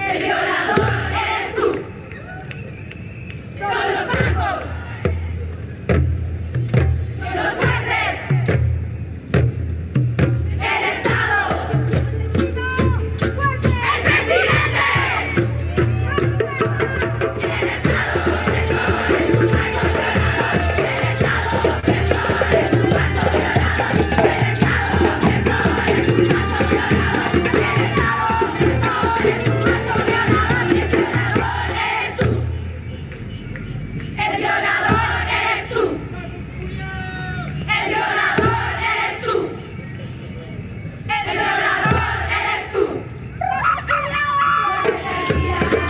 El violador eres tú. Son los bancos. Son los jueces. El Estado. El presidente. El Estado opresor es un banco violador. El Estado opresor es un banco violador. El Estado opresor es un banco violador. El Estado opresor es un banco violador. Y el violador eres tú. El violador eres tú. El violador eres tú. El violador eres tú.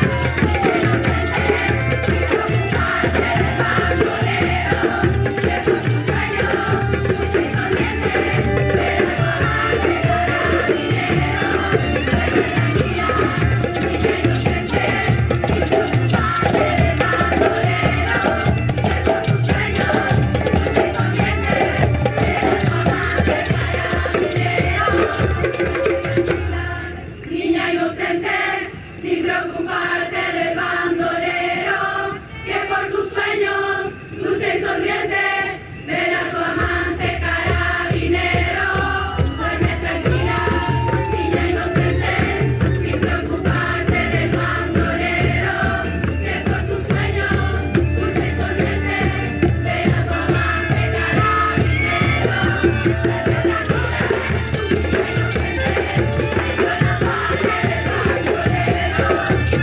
Sin preocuparte del bandolero, que por tus sueños lucha y sonriente, pero tu amante carabinero. Duerme tranquila, niña inocente, sin preocuparte del bandolero, que por tus sueños lucha y sonriente, pero tu amante carabinero. Niña inocente, sin preocuparte del bandolero,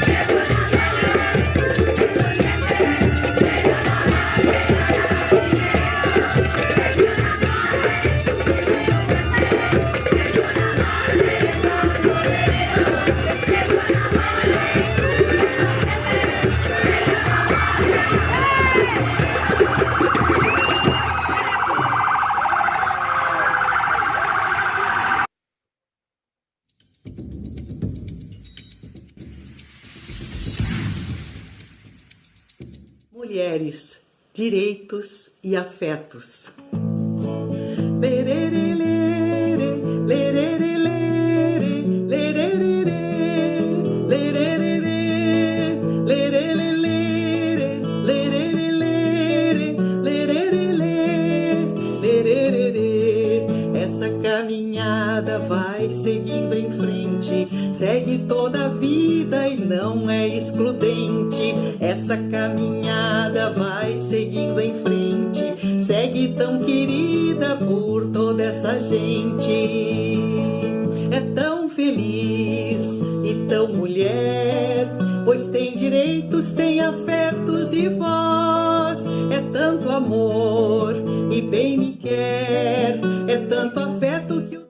que por tus sueños, dulce y sonriente, verá tu amante carabinero. Duerme tranquila, niña inocente, sin preocuparte del bandolero, que por tus sueños, dulce y sonriente, verá tu amante carabinero. Mulheres, direitos e afetos. seguindo em frente, segue toda a vida e não é excludente. Essa caminhada vai seguindo em frente, segue tão querida por toda essa gente. É tão feliz e tão mulher, pois tem direitos, tem afetos e voz. É tanto amor e bem me quer, é tanto afeto que o...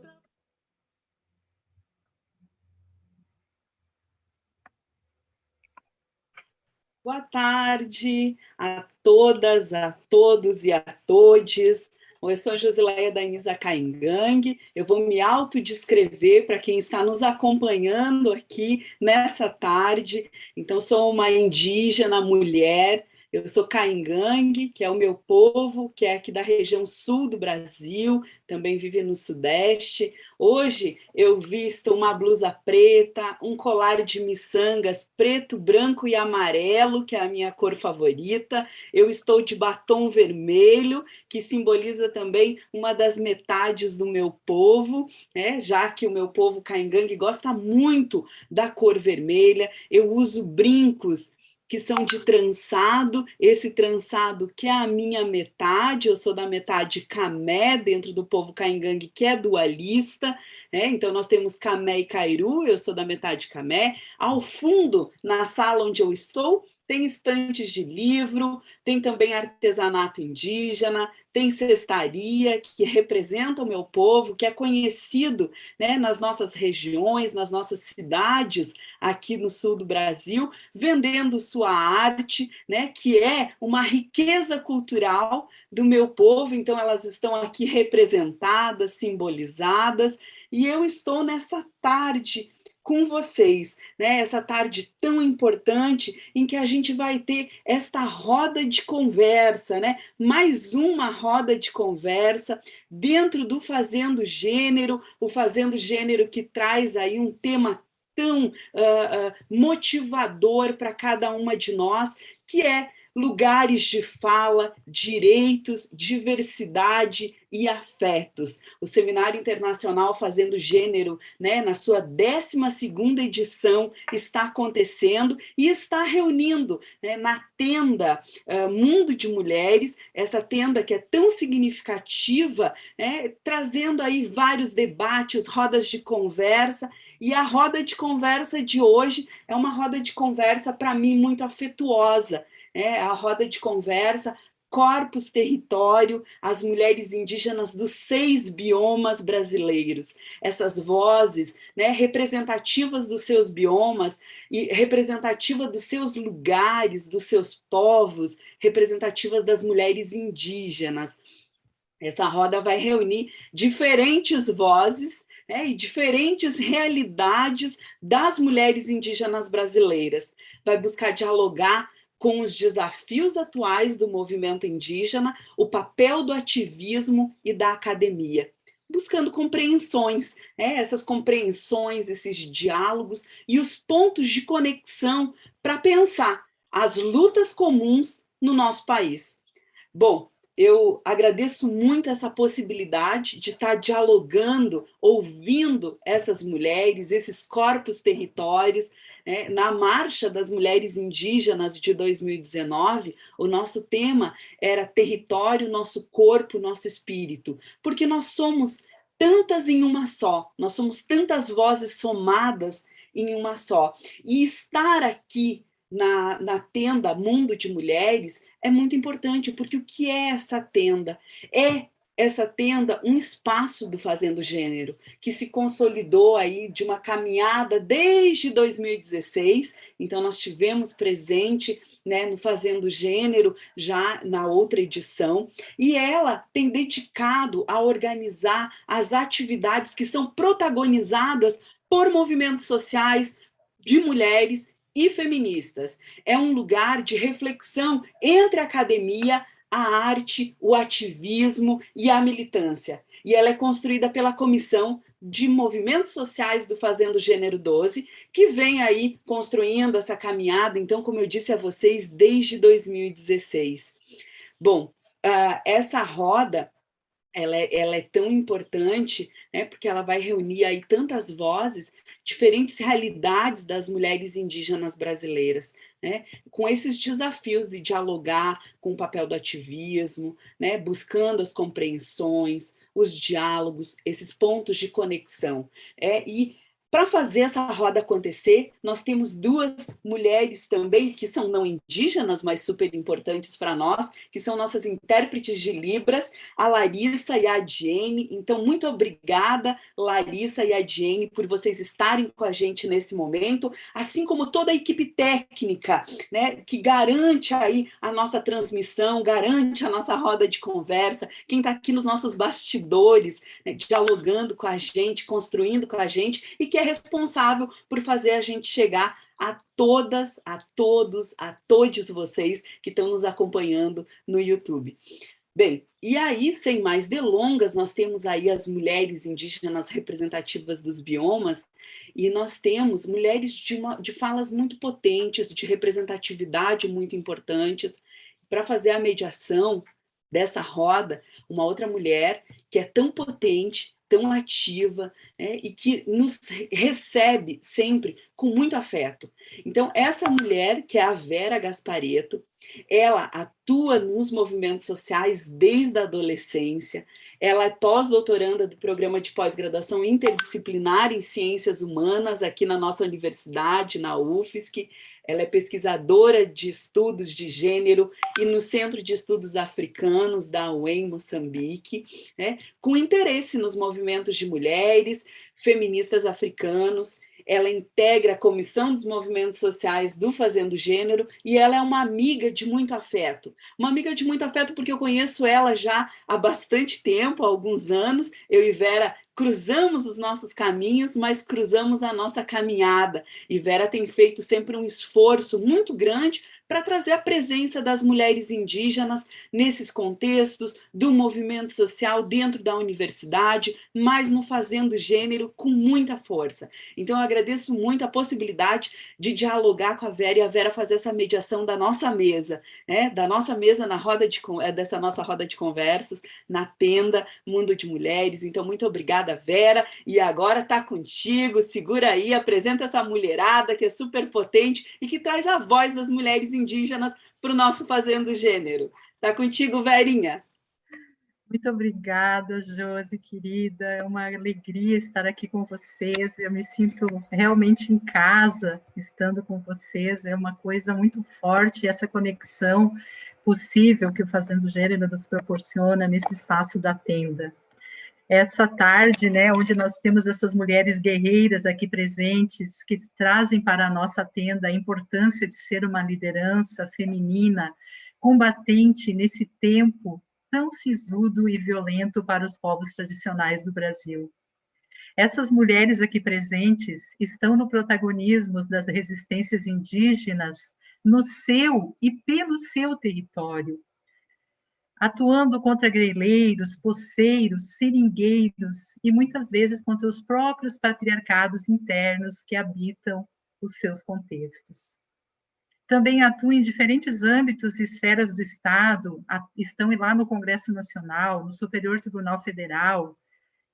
Boa tarde a todas, a todos e a todes. Eu sou a Josileia Dainisa Caingangue. Eu vou me autodescrever para quem está nos acompanhando aqui nessa tarde. Então, sou uma indígena mulher. Eu sou Caingangue, que é o meu povo, que é aqui da região sul do Brasil, também vive no Sudeste. Hoje eu visto uma blusa preta, um colar de miçangas preto, branco e amarelo, que é a minha cor favorita. Eu estou de batom vermelho, que simboliza também uma das metades do meu povo, né? Já que o meu povo Caingangue gosta muito da cor vermelha. Eu uso brincos que são de trançado, esse trançado que é a minha metade, eu sou da metade camé, dentro do povo Caingangue, que é dualista, né? Então nós temos camé e cairu, eu sou da metade camé. Ao fundo, na sala onde eu estou, tem estantes de livro, tem também artesanato indígena, tem cestaria, que representa o meu povo, que é conhecido, né, nas nossas regiões, nas nossas cidades, aqui no sul do Brasil, vendendo sua arte, né, que é uma riqueza cultural do meu povo. Então elas estão aqui representadas, simbolizadas, e eu estou nessa tarde com vocês, né? Essa tarde tão importante em que a gente vai ter esta roda de conversa, né? Mais uma roda de conversa dentro do Fazendo Gênero, o Fazendo Gênero que traz aí um tema tão motivador para cada uma de nós, que é lugares de fala, direitos, diversidade e afetos. O Seminário Internacional Fazendo Gênero, né, na sua 12ª edição, está acontecendo e está reunindo, né, na tenda Mundo de Mulheres, essa tenda que é tão significativa, né, trazendo aí vários debates, rodas de conversa, e a roda de conversa de hoje é uma roda de conversa, para mim, muito afetuosa. A roda de conversa, Corpos Território, as mulheres indígenas dos 6 biomas brasileiros. Essas vozes, né, representativas dos seus biomas e representativas dos seus lugares, dos seus povos, representativas das mulheres indígenas. Essa roda vai reunir diferentes vozes, né, e diferentes realidades das mulheres indígenas brasileiras. Vai buscar dialogar com os desafios atuais do movimento indígena, o papel do ativismo e da academia, buscando compreensões, né? Essas compreensões, esses diálogos e os pontos de conexão para pensar as lutas comuns no nosso país. Bom, eu agradeço muito essa possibilidade de estar dialogando, ouvindo essas mulheres, esses corpos territórios, né? Na Marcha das Mulheres Indígenas de 2019, o nosso tema era território, nosso corpo, nosso espírito, porque nós somos tantas em uma só, nós somos tantas vozes somadas em uma só. E estar aqui na tenda Mundo de Mulheres é muito importante, porque o que é essa tenda? É essa tenda um espaço do Fazendo Gênero, que se consolidou aí de uma caminhada desde 2016, então nós tivemos presente, né, no Fazendo Gênero já na outra edição, e ela tem dedicado a organizar as atividades que são protagonizadas por movimentos sociais de mulheres e feministas. É um lugar de reflexão entre a academia, a arte, o ativismo e a militância. E ela é construída pela Comissão de Movimentos Sociais do Fazendo Gênero 12, que vem aí construindo essa caminhada, então, como eu disse a vocês, desde 2016. Bom, essa roda ela é tão importante, né, porque ela vai reunir aí tantas vozes, diferentes realidades das mulheres indígenas brasileiras, né, com esses desafios de dialogar com o papel do ativismo, né, buscando as compreensões, os diálogos, esses pontos de conexão. E para fazer essa roda acontecer, nós temos duas mulheres também, que são não indígenas, mas super importantes para nós, que são nossas intérpretes de Libras, a Larissa e a Adiene. Então, muito obrigada, Larissa e a Adiene, por vocês estarem com a gente nesse momento, assim como toda a equipe técnica, né, que garante aí a nossa transmissão, garante a nossa roda de conversa, quem está aqui nos nossos bastidores, né, dialogando com a gente, construindo com a gente, e que é responsável por fazer a gente chegar a todas, a todos, a todos vocês que estão nos acompanhando no YouTube. Bem, e aí, sem mais delongas, nós temos aí as mulheres indígenas representativas dos biomas, e nós temos mulheres de falas muito potentes, de representatividade muito importantes. Para fazer a mediação dessa roda, uma outra mulher que é tão potente, tão ativa, né, e que nos recebe sempre com muito afeto. Então, essa mulher, que é a Vera Gasparetto, ela atua nos movimentos sociais desde a adolescência, ela é pós-doutoranda do programa de pós-graduação interdisciplinar em ciências humanas aqui na nossa universidade, na UFSC, ela é pesquisadora de estudos de gênero e no Centro de Estudos Africanos da UEM, Moçambique, né, com interesse nos movimentos de mulheres, feministas africanos. Ela integra a Comissão dos Movimentos Sociais do Fazendo Gênero e ela é uma amiga de muito afeto. Uma amiga de muito afeto porque eu conheço ela já há bastante tempo, há alguns anos. Eu e Vera cruzamos os nossos caminhos, mas cruzamos a nossa caminhada. E Vera tem feito sempre um esforço muito grande para trazer a presença das mulheres indígenas nesses contextos, do movimento social dentro da universidade, mas no Fazendo Gênero com muita força. Então, eu agradeço muito a possibilidade de dialogar com a Vera e a Vera fazer essa mediação da nossa mesa, né? Da nossa mesa na roda dessa nossa roda de conversas, na tenda Mundo de Mulheres. Então, muito obrigada, Vera. E agora está contigo, segura aí, apresenta essa mulherada que é super potente e que traz a voz das mulheres indígenas para o nosso Fazendo Gênero. Está contigo, Verinha. Muito obrigada, Josi, querida. É uma alegria estar aqui com vocês. Eu me sinto realmente em casa estando com vocês. É uma coisa muito forte essa conexão possível que o Fazendo Gênero nos proporciona nesse espaço da tenda. Essa tarde, né, onde nós temos essas mulheres guerreiras aqui presentes, que trazem para a nossa tenda a importância de ser uma liderança feminina, combatente nesse tempo tão sisudo e violento para os povos tradicionais do Brasil. Essas mulheres aqui presentes estão no protagonismo das resistências indígenas no seu e pelo seu território, atuando contra grileiros, poceiros, seringueiros e muitas vezes contra os próprios patriarcados internos que habitam os seus contextos. Também atuam em diferentes âmbitos e esferas do Estado, estão lá no Congresso Nacional, no Superior Tribunal Federal,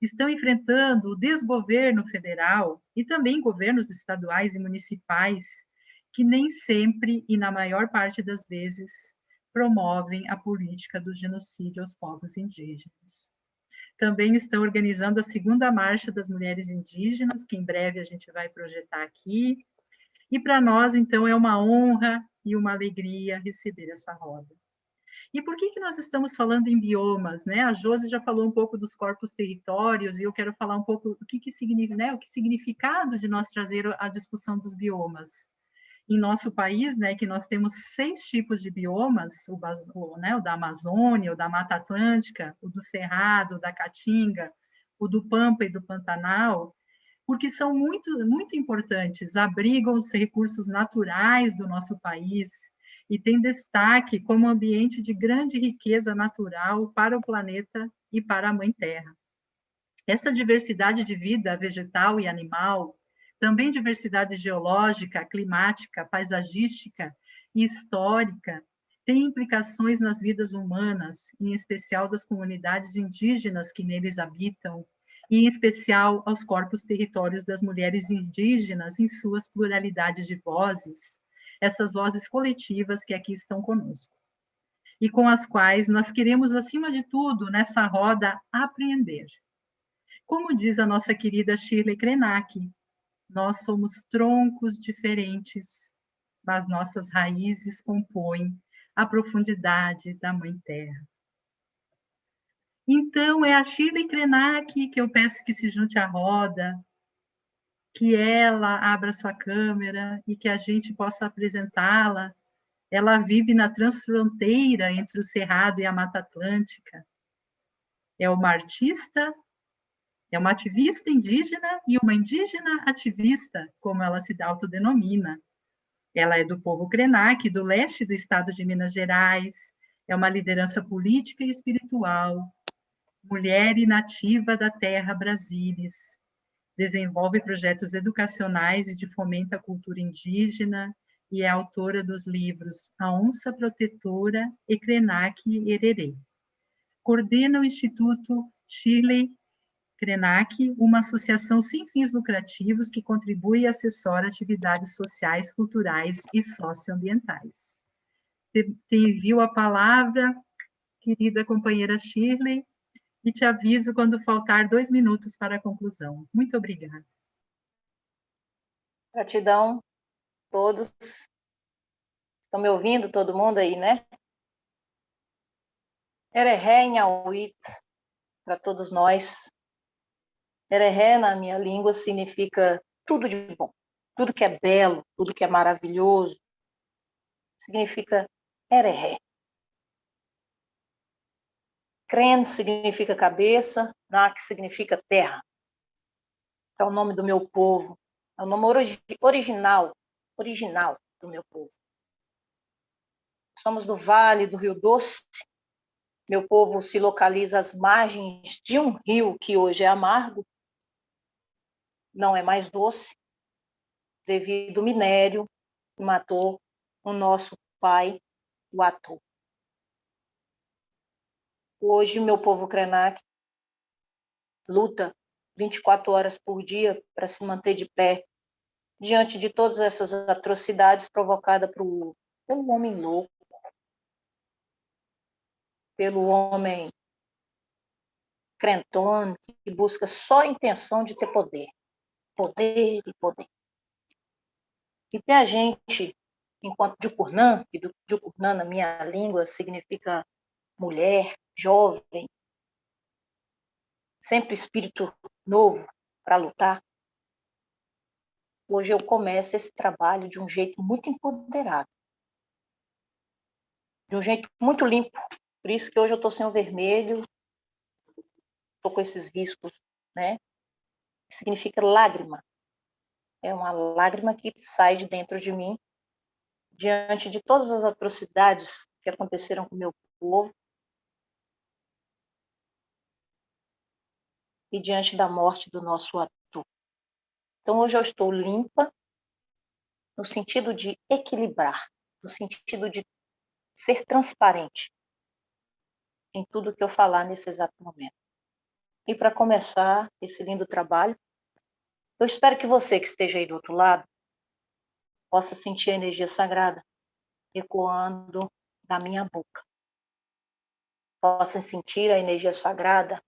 estão enfrentando o desgoverno federal e também governos estaduais e municipais, que nem sempre e na maior parte das vezes promovem a política do genocídio aos povos indígenas. Também estão organizando a segunda marcha das mulheres indígenas, que em breve a gente vai projetar aqui. E para nós, então, é uma honra e uma alegria receber essa roda. E por que nós estamos falando em biomas, né? A Josi já falou um pouco dos corpos territórios, e eu quero falar um pouco o que significa, né? O que significado de nós trazer a discussão dos biomas. Em nosso país, né, que nós temos 6 tipos de biomas, o da Amazônia, o da Mata Atlântica, o do Cerrado, o da Caatinga, o do Pampa e do Pantanal, porque são muito, muito importantes, abrigam os recursos naturais do nosso país e têm destaque como ambiente de grande riqueza natural para o planeta e para a Mãe Terra. Essa diversidade de vida vegetal e animal, também diversidade geológica, climática, paisagística e histórica, tem implicações nas vidas humanas, em especial das comunidades indígenas que neles habitam, e em especial aos corpos territórios das mulheres indígenas em suas pluralidades de vozes, essas vozes coletivas que aqui estão conosco, e com as quais nós queremos, acima de tudo, nessa roda, aprender. Como diz a nossa querida Shirley Krenak, nós somos troncos diferentes, mas nossas raízes compõem a profundidade da Mãe Terra. Então, é a Shirley Krenak que eu peço que se junte à roda, que ela abra sua câmera e que a gente possa apresentá-la. Ela vive na transfronteira entre o Cerrado e a Mata Atlântica. É uma artista, é uma ativista indígena e uma indígena ativista, como ela se autodenomina. Ela é do povo Krenak, do leste do estado de Minas Gerais, é uma liderança política e espiritual, mulher e nativa da terra Brasílis, desenvolve projetos educacionais e de fomento à cultura indígena e é autora dos livros A Onça Protetora e Krenak Ererê. Coordena o Instituto Shirley Krenak, uma associação sem fins lucrativos que contribui e assessora atividades sociais, culturais e socioambientais. Te envio a palavra, querida companheira Shirley, e te aviso quando faltar 2 minutos para a conclusão. Muito obrigada. Gratidão a todos. Estão me ouvindo, todo mundo aí, né? Ereré em Auit, para todos nós. Ereré, na minha língua, significa tudo de bom. Tudo que é belo, tudo que é maravilhoso. Significa Ereré. Kren significa cabeça, Nak significa terra. É o nome do meu povo. É o nome original do meu povo. Somos do Vale do Rio Doce. Meu povo se localiza às margens de um rio que hoje é amargo, não é mais doce, devido ao minério que matou o nosso pai, o Atu. Hoje, meu povo Krenak luta 24 horas por dia para se manter de pé diante de todas essas atrocidades provocadas pelo homem louco, pelo homem crentone, que busca só a intenção de ter poder. Poder e poder. E para a gente, enquanto Jukurnã, e Jukurnã na minha língua significa mulher, jovem, sempre espírito novo para lutar, hoje eu começo esse trabalho de um jeito muito empoderado, de um jeito muito limpo. Por isso que hoje eu estou sem o vermelho, estou com esses riscos, né? Significa lágrima. É uma lágrima que sai de dentro de mim diante de todas as atrocidades que aconteceram com o meu povo e diante da morte do nosso Atu. Então, hoje eu estou limpa no sentido de equilibrar, no sentido de ser transparente em tudo que eu falar nesse exato momento. E para começar esse lindo trabalho, eu espero que você que esteja aí do outro lado possa sentir a energia sagrada ecoando da minha boca. Possa sentir a energia sagrada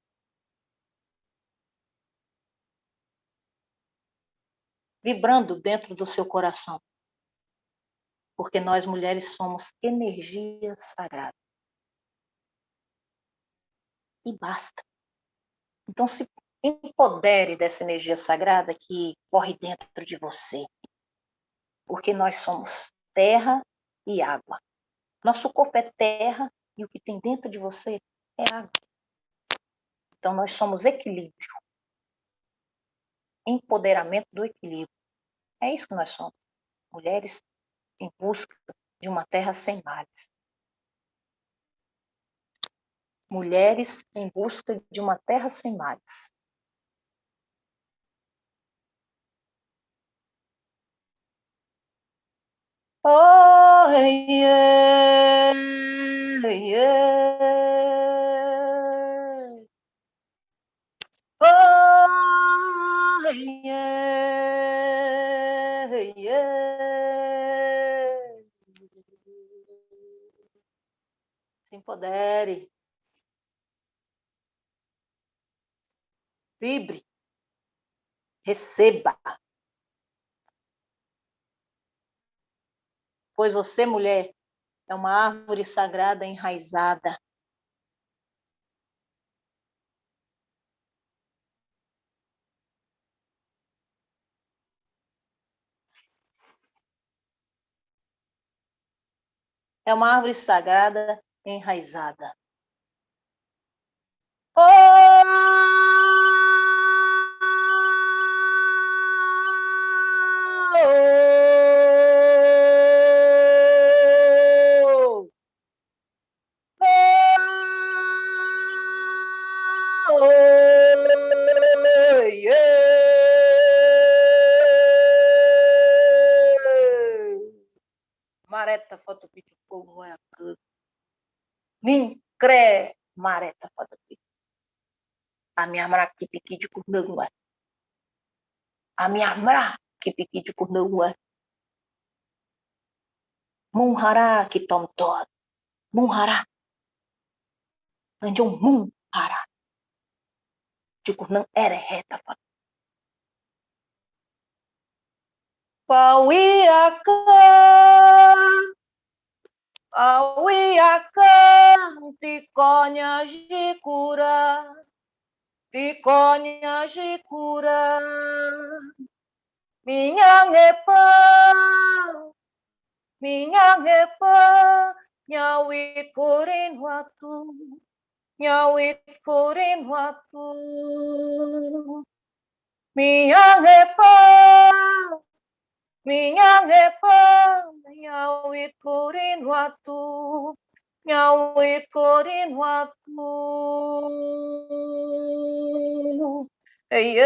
vibrando dentro do seu coração. Porque nós mulheres somos energia sagrada. E basta. Então se empodere dessa energia sagrada que corre dentro de você. Porque nós somos terra e água. Nosso corpo é terra e o que tem dentro de você é água. Então nós somos equilíbrio. Empoderamento do equilíbrio. É isso que nós somos. Mulheres em busca de uma terra sem males. Mulheres em busca de uma terra sem males. Oh, yeah, yeah. Oh, yeah, yeah. Se empodere. Vibre. Receba. Pois você, mulher, é uma árvore sagrada enraizada. É uma árvore sagrada enraizada. Oh! Oh! Yeah! Mareta fotopitu povo é aqui. Nin cre mareta fotopitu. A minha mara que piqui de curnangua. A minha mara que piqui de curnangua. Munhara que tom todo. Munhara. Anjong munhara. De curnang ere reta foto. Awiaka, tikonya jikura, tikonya jikura, minha ngepa, nyawit korin watu, minha ngepa, nyawit korin watu. Nyawit korin watu. Hey,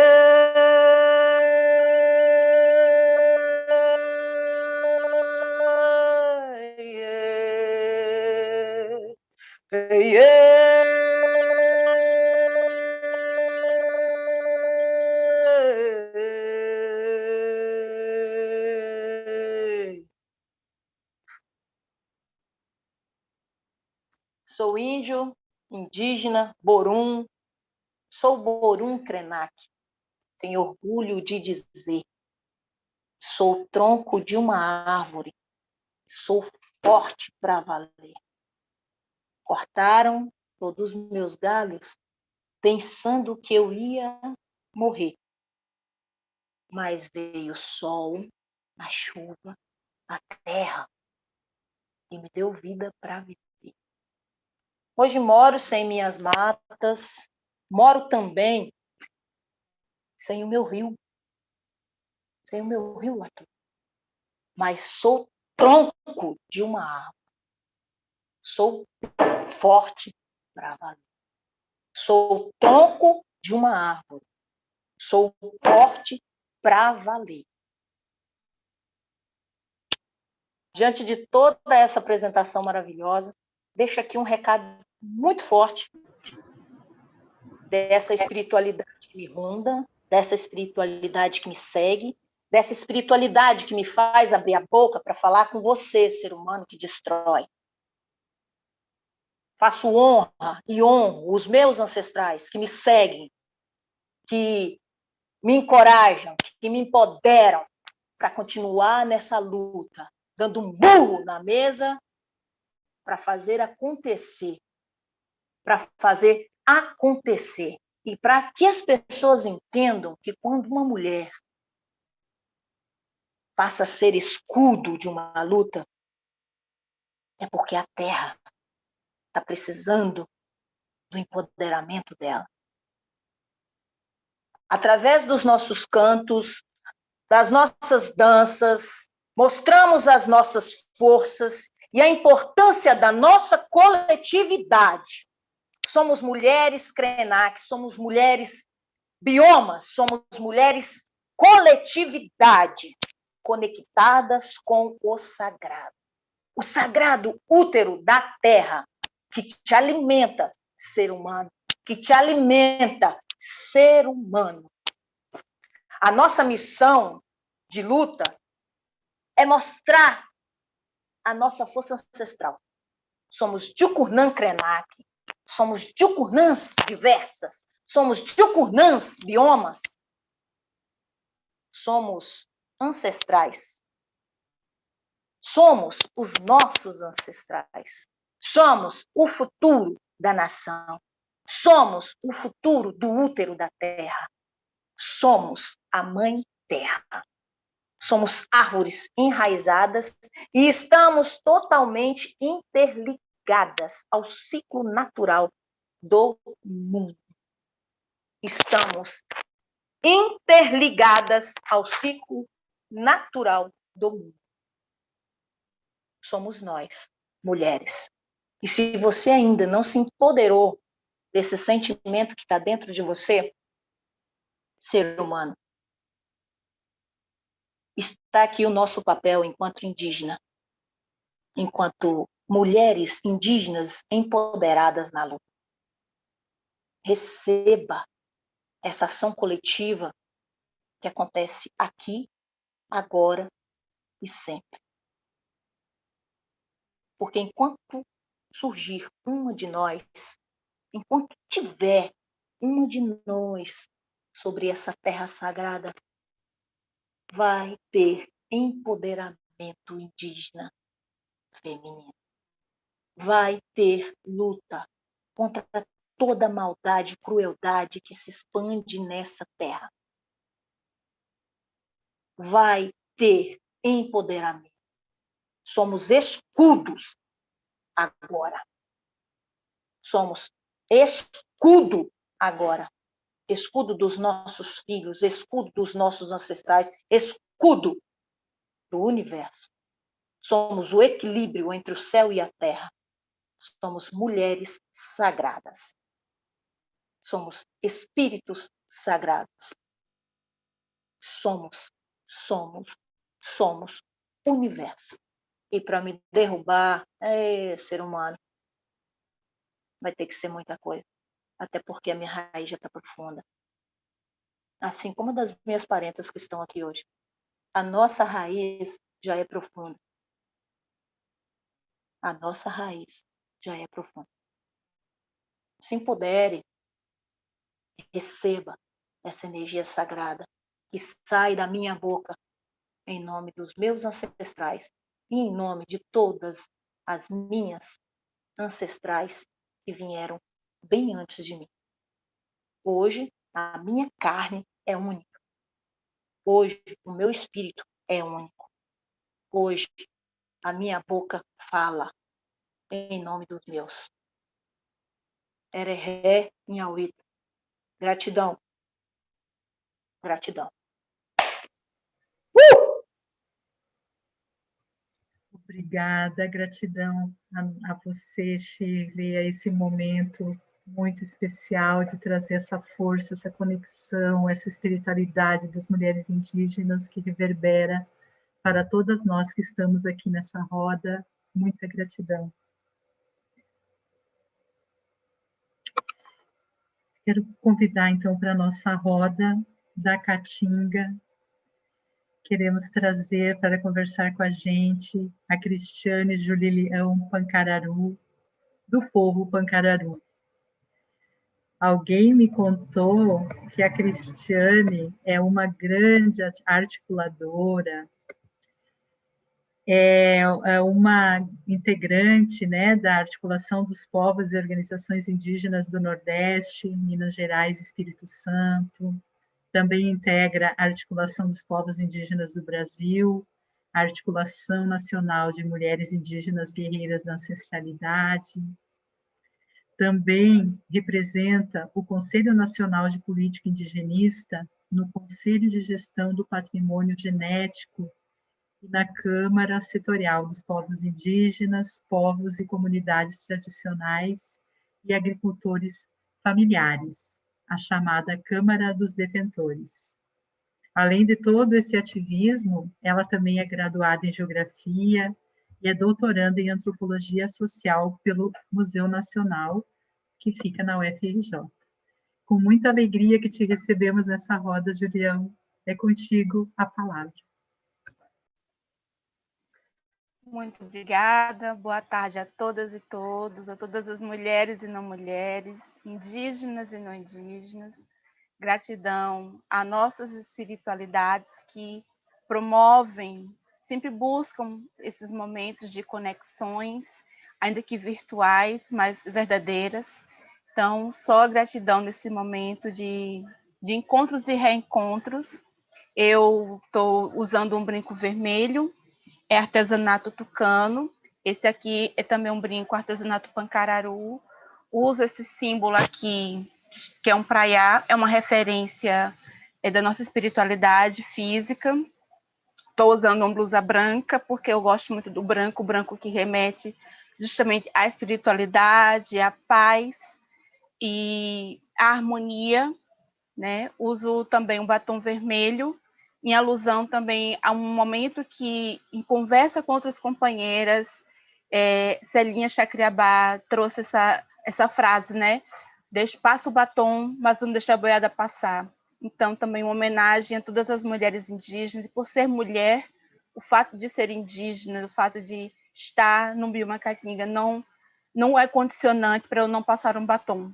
Sou índio, indígena, borum, sou borum Krenak. Tenho orgulho de dizer, sou o tronco de uma árvore, sou forte para valer. Cortaram todos os meus galhos, pensando que eu ia morrer. Mas veio o sol, a chuva, a terra, e me deu vida para viver. Hoje moro sem minhas matas, moro também sem o meu rio. Sem o meu rio, Arthur. Mas sou tronco de uma árvore. Sou forte para valer. Sou tronco de uma árvore. Sou forte para valer. Diante de toda essa apresentação maravilhosa, deixo aqui um recado muito forte dessa espiritualidade que me ronda, dessa espiritualidade que me segue, dessa espiritualidade que me faz abrir a boca para falar com você, ser humano que destrói. Faço honra e honro os meus ancestrais que me seguem, que me encorajam, que me empoderam para continuar nessa luta, dando um burro na mesa para fazer acontecer. E para que as pessoas entendam que quando uma mulher passa a ser escudo de uma luta, é porque a terra está precisando do empoderamento dela. Através dos nossos cantos, das nossas danças, mostramos as nossas forças e a importância da nossa coletividade. Somos mulheres Krenak, somos mulheres biomas, somos mulheres coletividade. conectadas com o sagrado útero da terra, que te alimenta, ser humano, que te alimenta, ser humano. A nossa missão de luta é mostrar a nossa força ancestral. Somos Jukurnan Krenak, somos Jukurnãs diversas, somos Jukurnãs biomas, somos ancestrais. Somos os nossos ancestrais. Somos o futuro da nação. Somos o futuro do útero da terra. Somos a Mãe Terra. Somos árvores enraizadas e estamos totalmente interligadas ao ciclo natural do mundo. Estamos interligadas ao ciclo natural do mundo. Somos nós, mulheres. E se você ainda não se empoderou desse sentimento que está dentro de você, ser humano, está aqui o nosso papel enquanto indígena, enquanto mulheres indígenas empoderadas na luta. Receba essa ação coletiva que acontece aqui, agora e sempre. Porque enquanto surgir uma de nós, enquanto tiver uma de nós sobre essa terra sagrada, vai ter empoderamento indígena feminino. Vai ter luta contra toda maldade e crueldade que se expande nessa terra. Vai ter empoderamento. Somos escudos agora. Somos escudo agora. Escudo dos nossos filhos, escudo dos nossos ancestrais, escudo do universo. Somos o equilíbrio entre o céu e a terra. Somos mulheres sagradas. Somos espíritos sagrados. Somos universo. E para me derrubar, ser humano, vai ter que ser muita coisa. Até porque a minha raiz já está profunda. Assim como a das minhas parentas que estão aqui hoje. A nossa raiz já é profunda. A nossa raiz já é profunda. Se empodere. Receba essa energia sagrada que sai da minha boca em nome dos meus ancestrais e em nome de todas as minhas ancestrais que vieram bem antes de mim. Hoje, a minha carne é única. Hoje, o meu espírito é único. Hoje, a minha boca fala em nome dos meus. Ereré Inhauíta. Gratidão. Gratidão. Obrigada, gratidão a você, Shirley, a esse momento muito especial de trazer essa força, essa conexão, essa espiritualidade das mulheres indígenas que reverbera para todas nós que estamos aqui nessa roda. Muita gratidão. Quero convidar, então, para a nossa roda da Caatinga. Queremos trazer para conversar com a gente a Cristiane Julilião Pancararu, do povo Pancararu. Alguém me contou que a Cristiane é uma grande articuladora, é uma integrante, né, da articulação dos povos e organizações indígenas do Nordeste, Minas Gerais e Espírito Santo. Também integra a Articulação dos Povos Indígenas do Brasil, a Articulação Nacional de Mulheres Indígenas Guerreiras da Ancestralidade. Também representa o Conselho Nacional de Política Indigenista no Conselho de Gestão do Patrimônio Genético e na Câmara Setorial dos Povos Indígenas, Povos e Comunidades Tradicionais e Agricultores Familiares, a chamada Câmara dos Detentores. Além de todo esse ativismo, ela também é graduada em Geografia e é doutoranda em Antropologia Social pelo Museu Nacional, que fica na UFRJ. Com muita alegria que te recebemos nessa roda, Julião. É contigo a palavra. Muito obrigada. Boa tarde a todas e todos, a todas as mulheres e não mulheres, indígenas e não indígenas. Gratidão a nossas espiritualidades que promovem, sempre buscam esses momentos de conexões, ainda que virtuais, mas verdadeiras. Então, só gratidão nesse momento de encontros e reencontros. Eu estou usando um brinco vermelho, é artesanato tucano. Esse aqui é também um brinco artesanato pancararu. Uso esse símbolo aqui, que é um praiá, é uma referência da nossa espiritualidade física. Estou usando uma blusa branca, porque eu gosto muito do branco, o branco que remete justamente à espiritualidade, à paz e à harmonia, né? Uso também um batom vermelho, em alusão também a um momento que, em conversa com outras companheiras, Celinha Chacriabá trouxe essa frase, né? Passa o batom, mas não deixa a boiada passar. Então, também uma homenagem a todas as mulheres indígenas, e por ser mulher, o fato de ser indígena, o fato de estar no bioma Caatinga não é condicionante para eu não passar um batom.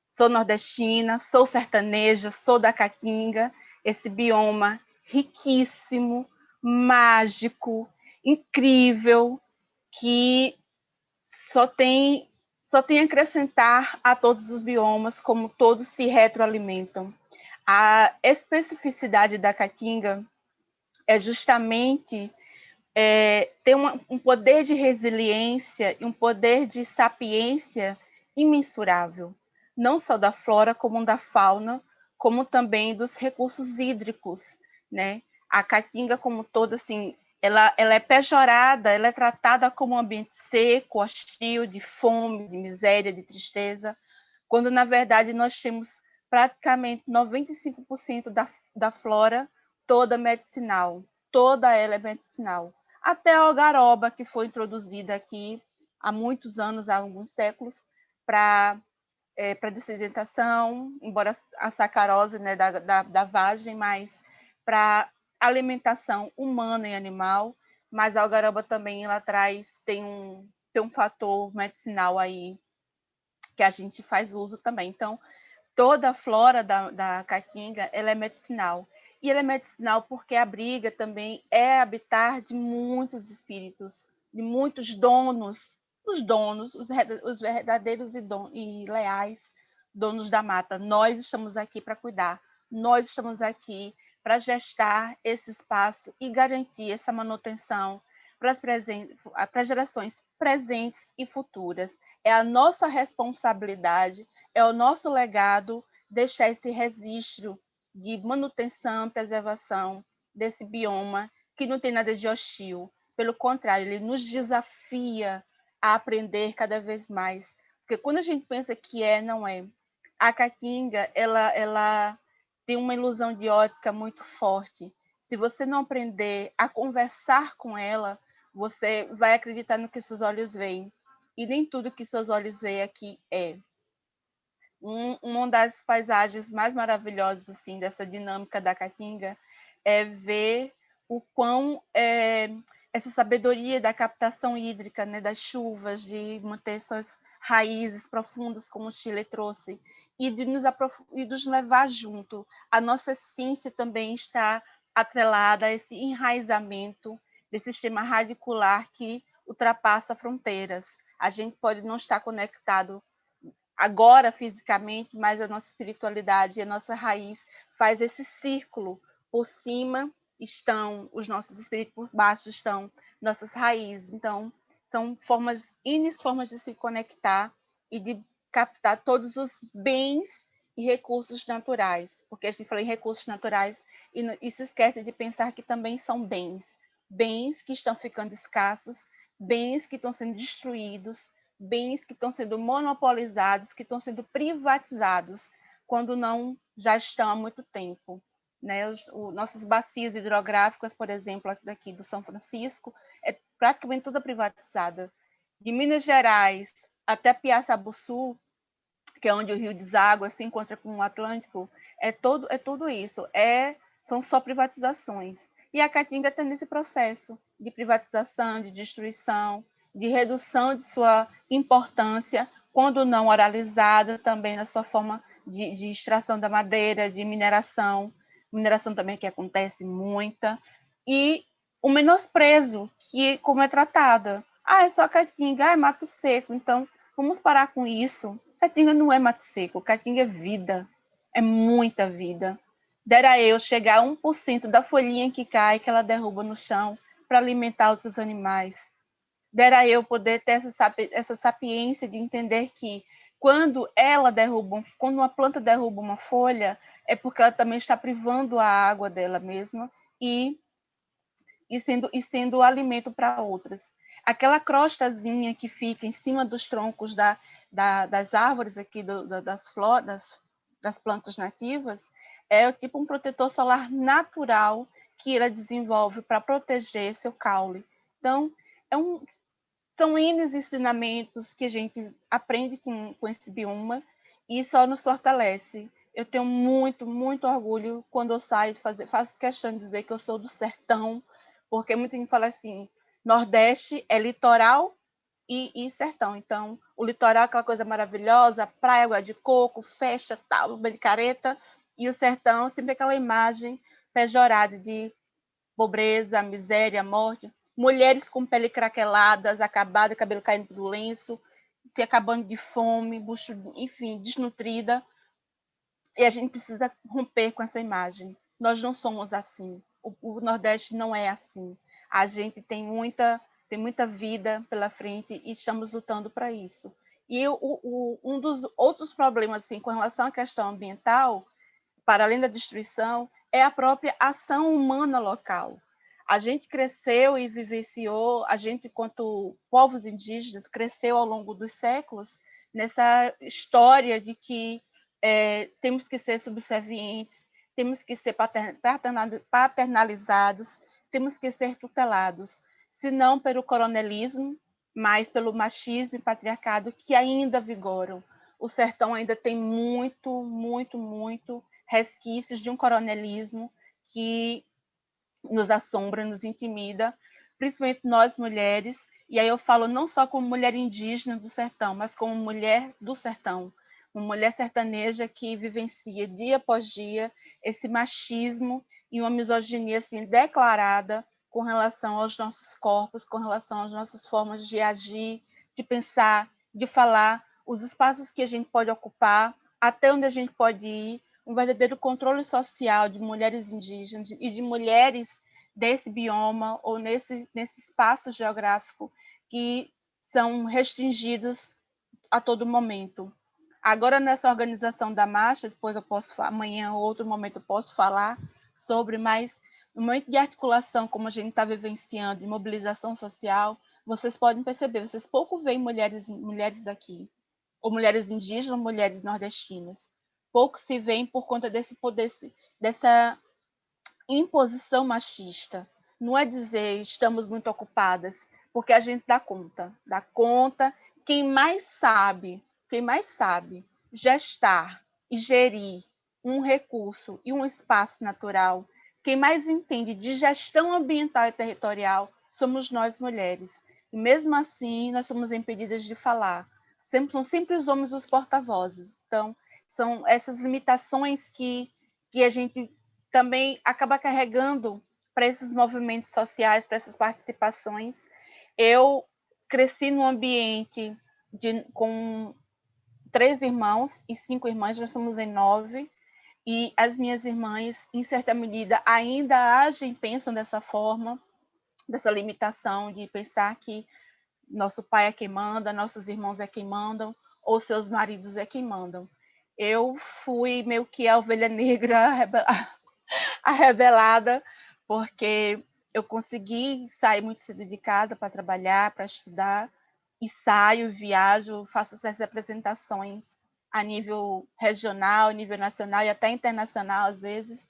Sou nordestina, sou sertaneja, sou da Caatinga, esse bioma riquíssimo, mágico, incrível, que só tem a acrescentar a todos os biomas, como todos se retroalimentam. A especificidade da Caatinga é justamente ter um poder de resiliência e um poder de sapiência imensurável, não só da flora, como da fauna, como também dos recursos hídricos, né? A Caatinga, como toda, assim, ela é pejorada, ela é tratada como um ambiente seco, hostil, de fome, de miséria, de tristeza, quando, na verdade, nós temos praticamente 95% da flora toda medicinal, toda ela é medicinal. Até a algaroba, que foi introduzida aqui há muitos anos, há alguns séculos, para desidentação, embora a sacarose, né, da vagem, mas para alimentação humana e animal. Mas a algaroba também ela tem um fator medicinal aí que a gente faz uso também. Então, toda a flora da Caatinga ela é medicinal. E ela é medicinal porque abriga também habitar de muitos espíritos, de muitos donos, os verdadeiros e leais donos da mata. Nós estamos aqui para cuidar, nós estamos aqui para gestar esse espaço e garantir essa manutenção para as gerações presentes e futuras. É a nossa responsabilidade, é o nosso legado deixar esse registro de manutenção, preservação desse bioma que não tem nada de hostil. Pelo contrário, ele nos desafia a aprender cada vez mais. Porque quando a gente pensa que não é. A Caatinga, ela tem uma ilusão de ótica muito forte. Se você não aprender a conversar com ela, você vai acreditar no que seus olhos veem. E nem tudo que seus olhos veem aqui é. Uma das paisagens mais maravilhosas assim dessa dinâmica da Caatinga é ver o quão essa sabedoria da captação hídrica, né, das chuvas, de manter suas raízes profundas, como o Chile trouxe, e de nos levar junto. A nossa essência também está atrelada a esse enraizamento desse sistema radicular que ultrapassa fronteiras. A gente pode não estar conectado agora fisicamente, mas a nossa espiritualidade e a nossa raiz faz esse círculo. Por cima estão os nossos espíritos, por baixo estão nossas raízes. Então, são formas de se conectar e de captar todos os bens e recursos naturais, porque a gente fala em recursos naturais e se esquece de pensar que também são bens que estão ficando escassos, bens que estão sendo destruídos, bens que estão sendo monopolizados, que estão sendo privatizados, quando não já estão há muito tempo. né? Nossas bacias hidrográficas, por exemplo, aqui daqui do São Francisco, é praticamente toda privatizada. De Minas Gerais até Piaçabuçu, que é onde o rio deságua, se encontra com o Atlântico, é tudo isso. São só privatizações. E a Caatinga está nesse processo de privatização, de destruição, de redução de sua importância, quando não oralizada, também na sua forma de extração da madeira, de mineração também que acontece muita, e o menosprezo, que como é tratada. É só Caatinga, é mato seco, então vamos parar com isso. Caatinga não é mato seco, Caatinga é vida, é muita vida. Dera eu chegar a 1% da folhinha que cai, que ela derruba no chão, para alimentar outros animais. Dera eu poder ter essa sapiência de entender que quando uma planta derruba uma folha, é porque ela também está privando a água dela mesma e sendo alimento para outras. Aquela crostazinha que fica em cima dos troncos das árvores aqui, das plantas nativas, é tipo um protetor solar natural que ela desenvolve para proteger seu caule. Então, são N ensinamentos que a gente aprende com esse bioma e só nos fortalece. Eu tenho muito, muito orgulho quando eu saio faço questão de dizer que eu sou do sertão, porque muita gente fala assim, Nordeste é litoral e sertão. Então, o litoral é aquela coisa maravilhosa, praia, água de coco, festa, tal, de careta, e o sertão sempre aquela imagem pejorada de pobreza, miséria, morte. Mulheres com pele craqueladas, acabada, cabelo caindo do lenço, se acabando de fome, bucho, enfim, desnutrida. E a gente precisa romper com essa imagem. Nós não somos assim. O Nordeste não é assim. A gente tem muita vida pela frente e estamos lutando para isso. E um dos outros problemas assim, com relação à questão ambiental, para além da destruição, é a própria ação humana local. A gente cresceu e vivenciou, a gente, enquanto povos indígenas, cresceu ao longo dos séculos nessa história de que temos que ser subservientes, temos que ser paternalizados, temos que ser tutelados, se não pelo coronelismo, mas pelo machismo e patriarcado que ainda vigoram. O sertão ainda tem muito, muito, muito resquícios de um coronelismo que nos assombra, nos intimida, principalmente nós mulheres, e aí eu falo não só como mulher indígena do sertão, mas como mulher do sertão, uma mulher sertaneja que vivencia dia após dia esse machismo e uma misoginia assim declarada com relação aos nossos corpos, com relação às nossas formas de agir, de pensar, de falar, os espaços que a gente pode ocupar, até onde a gente pode ir, um verdadeiro controle social de mulheres indígenas e de mulheres desse bioma ou nesse espaço geográfico que são restringidos a todo momento. Agora, nessa organização da marcha, depois eu posso, amanhã ou outro momento eu posso falar sobre, mas no momento de articulação, como a gente está vivenciando, de mobilização social, vocês podem perceber, vocês pouco veem mulheres daqui, ou mulheres indígenas, ou mulheres nordestinas. Pouco se veem por conta dessa imposição machista. Não é dizer estamos muito ocupadas, porque a gente dá conta. Quem mais sabe gestar e gerir um recurso e um espaço natural, quem mais entende de gestão ambiental e territorial somos nós mulheres. E mesmo assim, nós somos impedidas de falar. São sempre os homens os porta-vozes. Então, são essas limitações que a gente também acaba carregando para esses movimentos sociais, para essas participações. Eu cresci num ambiente com 3 irmãos e 5 irmãs, nós somos em 9, e as minhas irmãs, em certa medida, ainda agem, pensam dessa forma, dessa limitação de pensar que nosso pai é quem manda, nossos irmãos é quem mandam, ou seus maridos é quem mandam. Eu fui meio que a ovelha negra, a rebelada, porque eu consegui sair muito cedo de casa para trabalhar, para estudar, e saio, viajo, faço essas apresentações a nível regional, nível nacional e até internacional, às vezes,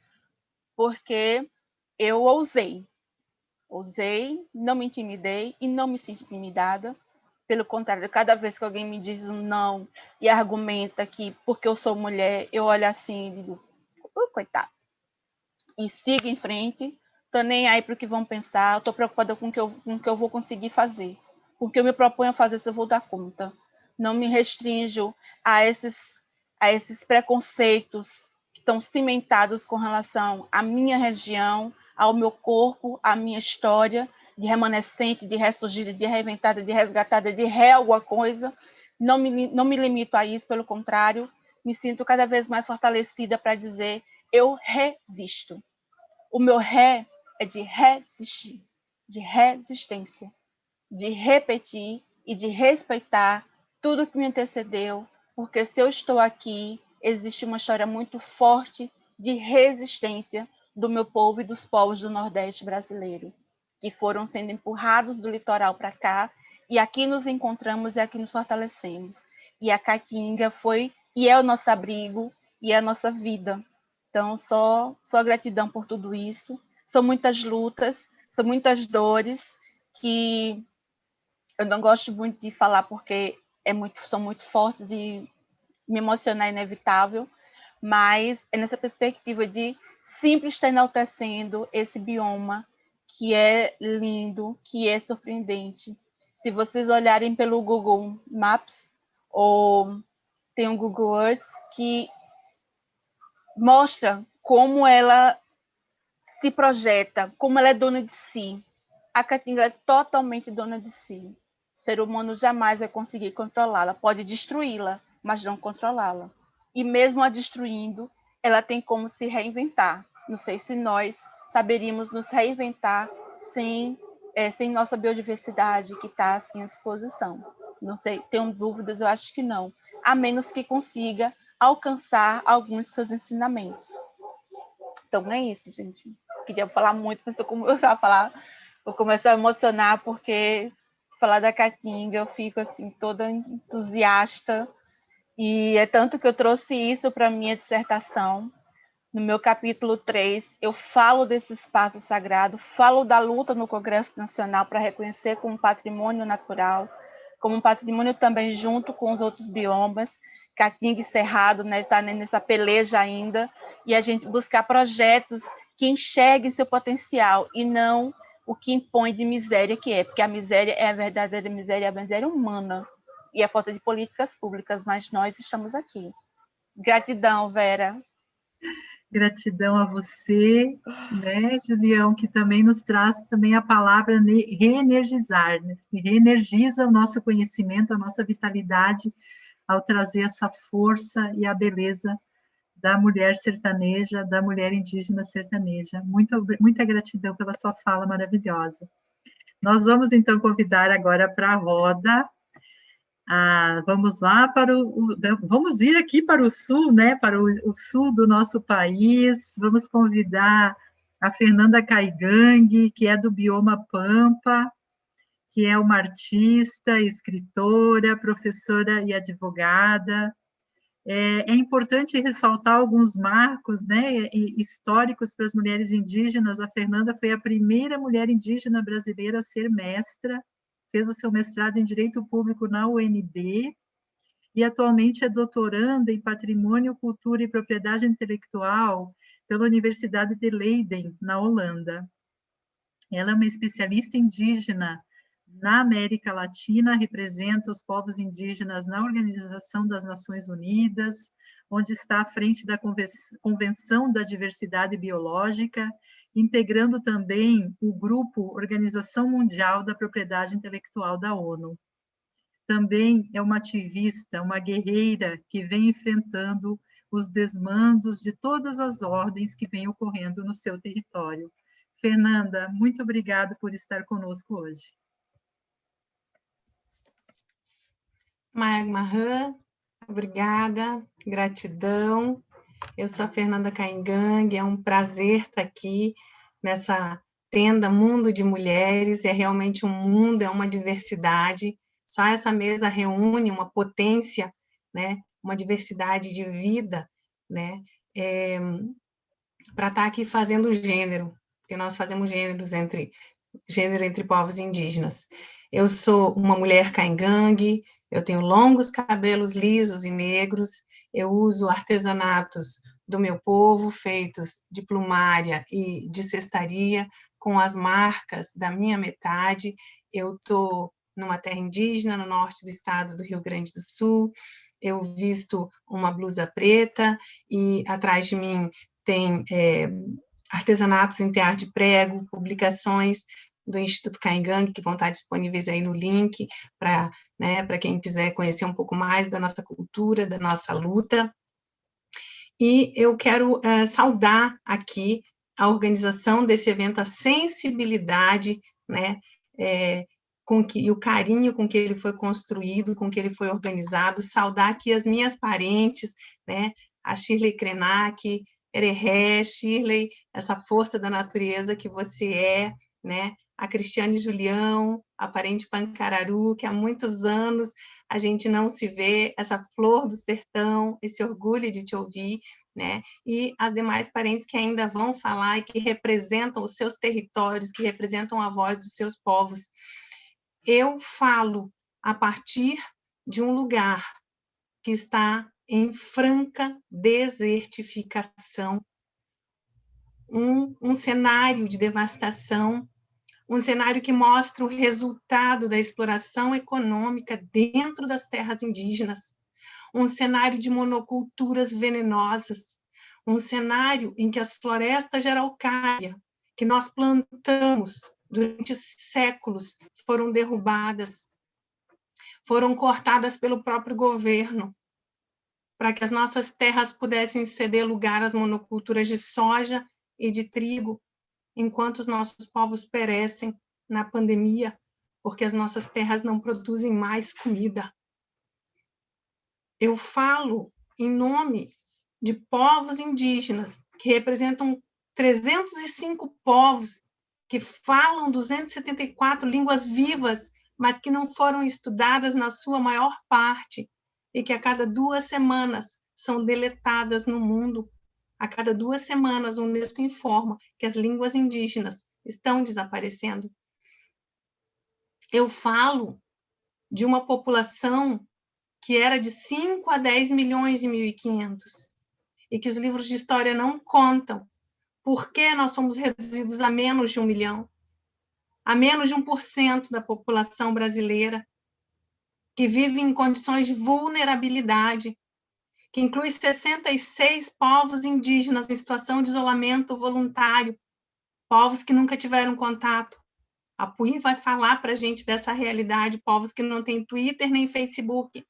porque eu ousei, não me intimidei e não me sinto intimidada. Pelo contrário, cada vez que alguém me diz um não e argumenta que porque eu sou mulher, eu olho assim e digo, coitado. E sigo em frente, tô nem aí para o que vão pensar, estou preocupada com o que eu vou conseguir fazer. Com o que eu me proponho a fazer, se eu vou dar conta. Não me restringo a esses preconceitos que estão cimentados com relação à minha região, ao meu corpo, à minha história, de remanescente, de ressurgida, de reinventada, de resgatada, de alguma coisa. Não me limito a isso, pelo contrário, me sinto cada vez mais fortalecida para dizer eu resisto. O meu ré é de resistir, de resistência, de repetir e de respeitar tudo que me antecedeu, porque se eu estou aqui, existe uma história muito forte de resistência do meu povo e dos povos do Nordeste brasileiro, que foram sendo empurrados do litoral para cá, e aqui nos encontramos e aqui nos fortalecemos. E a Caatinga foi e é o nosso abrigo e é a nossa vida. Então, só gratidão por tudo isso. São muitas lutas, são muitas dores que eu não gosto muito de falar porque são muito fortes e me emocionar é inevitável, mas é nessa perspectiva de sempre estar enaltecendo esse bioma que é lindo, que é surpreendente. Se vocês olharem pelo Google Maps, ou tem um Google Earth que mostra como ela se projeta, como ela é dona de si. A Caatinga é totalmente dona de si. O ser humano jamais vai conseguir controlá-la. Pode destruí-la, mas não controlá-la. E mesmo a destruindo, ela tem como se reinventar. Não sei se nós saberíamos nos reinventar sem nossa biodiversidade que está assim à disposição. Não sei, tenho dúvidas, eu acho que não. A menos que consiga alcançar alguns de seus ensinamentos. Então é isso, gente. Queria falar muito, mas eu começar a falar, vou começar a emocionar, porque falar da Caatinga eu fico assim toda entusiasta, e é tanto que eu trouxe isso para a minha dissertação. No meu capítulo 3, eu falo desse espaço sagrado, falo da luta no Congresso Nacional para reconhecer como patrimônio natural, como um patrimônio também junto com os outros biomas. Caatinga e Cerrado, né, está nessa peleja ainda, e a gente buscar projetos que enxerguem seu potencial e não o que impõe de miséria que é, porque a miséria é a verdadeira miséria, a miséria humana, e a falta de políticas públicas, mas nós estamos aqui. Gratidão, Vera. Gratidão a você, né, Julião, que também nos traz também a palavra reenergizar, né? Que reenergiza o nosso conhecimento, a nossa vitalidade, ao trazer essa força e a beleza da mulher sertaneja, da mulher indígena sertaneja. Muita gratidão pela sua fala maravilhosa. Nós vamos, então, convidar agora para a roda. Vamos lá vamos ir aqui para o sul, né? Para o sul do nosso país. Vamos convidar a Fernanda Caingangue, que é do bioma Pampa, que é uma artista, escritora, professora e advogada. É importante ressaltar alguns marcos, né, históricos para as mulheres indígenas. A Fernanda foi a primeira mulher indígena brasileira a ser mestra, fez o seu mestrado em Direito Público na UNB, e atualmente é doutoranda em Patrimônio, Cultura e Propriedade Intelectual pela Universidade de Leiden, na Holanda. Ela é uma especialista indígena na América Latina, representa os povos indígenas na Organização das Nações Unidas, onde está à frente da Convenção da Diversidade Biológica, integrando também o grupo Organização Mundial da Propriedade Intelectual da ONU. Também é uma ativista, uma guerreira que vem enfrentando os desmandos de todas as ordens que vêm ocorrendo no seu território. Fernanda, muito obrigada por estar conosco hoje. Maia Marran, obrigada, gratidão. Eu sou a Fernanda Caingangue, é um prazer estar aqui nessa tenda Mundo de Mulheres, é realmente um mundo, é uma diversidade. Só essa mesa reúne uma potência, né? Uma diversidade de vida, né? para estar aqui fazendo gênero, porque nós fazemos gênero entre povos indígenas. Eu sou uma mulher caingangue, eu tenho longos cabelos lisos e negros, eu uso artesanatos do meu povo, feitos de plumária e de cestaria, com as marcas da minha metade. Eu estou numa terra indígena, no norte do estado do Rio Grande do Sul, eu visto uma blusa preta e atrás de mim tem artesanatos em tear de prego, publicações do Instituto Caingangue, que vão estar disponíveis aí no link, para quem quiser conhecer um pouco mais da nossa cultura, da nossa luta. E eu quero saudar aqui a organização desse evento, a sensibilidade, né, e o carinho com que ele foi construído, com que ele foi organizado, saudar aqui as minhas parentes, né, a Shirley Krenak, Ereré, Shirley, essa força da natureza que você é, né, a Cristiane Julião, a parente Pancararu, que há muitos anos a gente não se vê, essa flor do sertão, esse orgulho de te ouvir, né? E as demais parentes que ainda vão falar e que representam os seus territórios, que representam a voz dos seus povos. Eu falo a partir de um lugar que está em franca desertificação, um cenário de devastação, um cenário que mostra o resultado da exploração econômica dentro das terras indígenas, um cenário de monoculturas venenosas, um cenário em que as florestas de araucária, que nós plantamos durante séculos, foram derrubadas, foram cortadas pelo próprio governo, para que as nossas terras pudessem ceder lugar às monoculturas de soja e de trigo, enquanto os nossos povos perecem na pandemia, porque as nossas terras não produzem mais comida. Eu falo em nome de povos indígenas, que representam 305 povos, que falam 274 línguas vivas, mas que não foram estudadas na sua maior parte, e que a cada 2 semanas são deletadas no mundo. A cada 2 semanas, o Unesco informa que as línguas indígenas estão desaparecendo. Eu falo de uma população que era de 5 a 10 milhões em 1500, e que os livros de história não contam por que nós somos reduzidos a menos de 1 milhão, a menos de 1% da população brasileira, que vive em condições de vulnerabilidade, que inclui 66 povos indígenas em situação de isolamento voluntário, povos que nunca tiveram contato. A Pui vai falar para a gente dessa realidade, povos que não têm Twitter nem Facebook,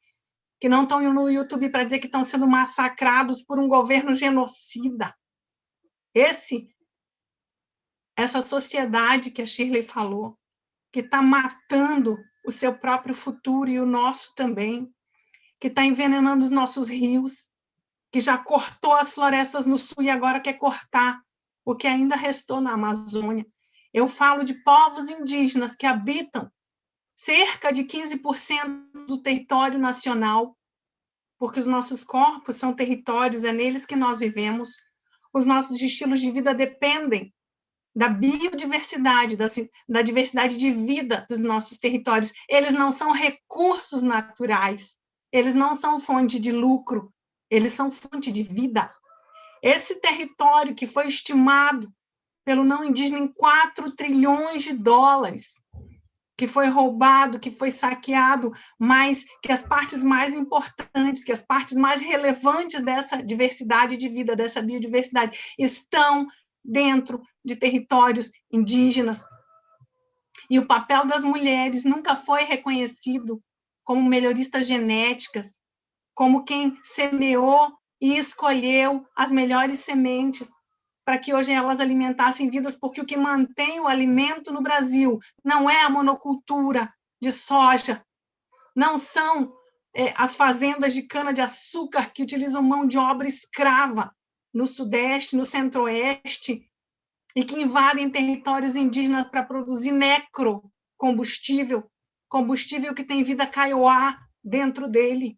que não estão no YouTube para dizer que estão sendo massacrados por um governo genocida. Essa sociedade que a Shirley falou, que está matando o seu próprio futuro e o nosso também, que está envenenando os nossos rios, que já cortou as florestas no sul e agora quer cortar o que ainda restou na Amazônia. Eu falo de povos indígenas que habitam cerca de 15% do território nacional, porque os nossos corpos são territórios, é neles que nós vivemos. Os nossos estilos de vida dependem da biodiversidade, da diversidade de vida dos nossos territórios. Eles não são recursos naturais, eles não são fonte de lucro, eles são fonte de vida. Esse território que foi estimado pelo não indígena em 4 trilhões de dólares, que foi roubado, que foi saqueado, mas que as partes mais importantes, que as partes mais relevantes dessa diversidade de vida, dessa biodiversidade, estão dentro de territórios indígenas. E o papel das mulheres nunca foi reconhecido como melhoristas genéticas, como quem semeou e escolheu as melhores sementes para que hoje elas alimentassem vidas, porque o que mantém o alimento no Brasil não é a monocultura de soja, não são as fazendas de cana-de-açúcar que utilizam mão de obra escrava no Sudeste, no Centro-Oeste, e que invadem territórios indígenas para produzir necrocombustível, combustível que tem vida kaiowá dentro dele.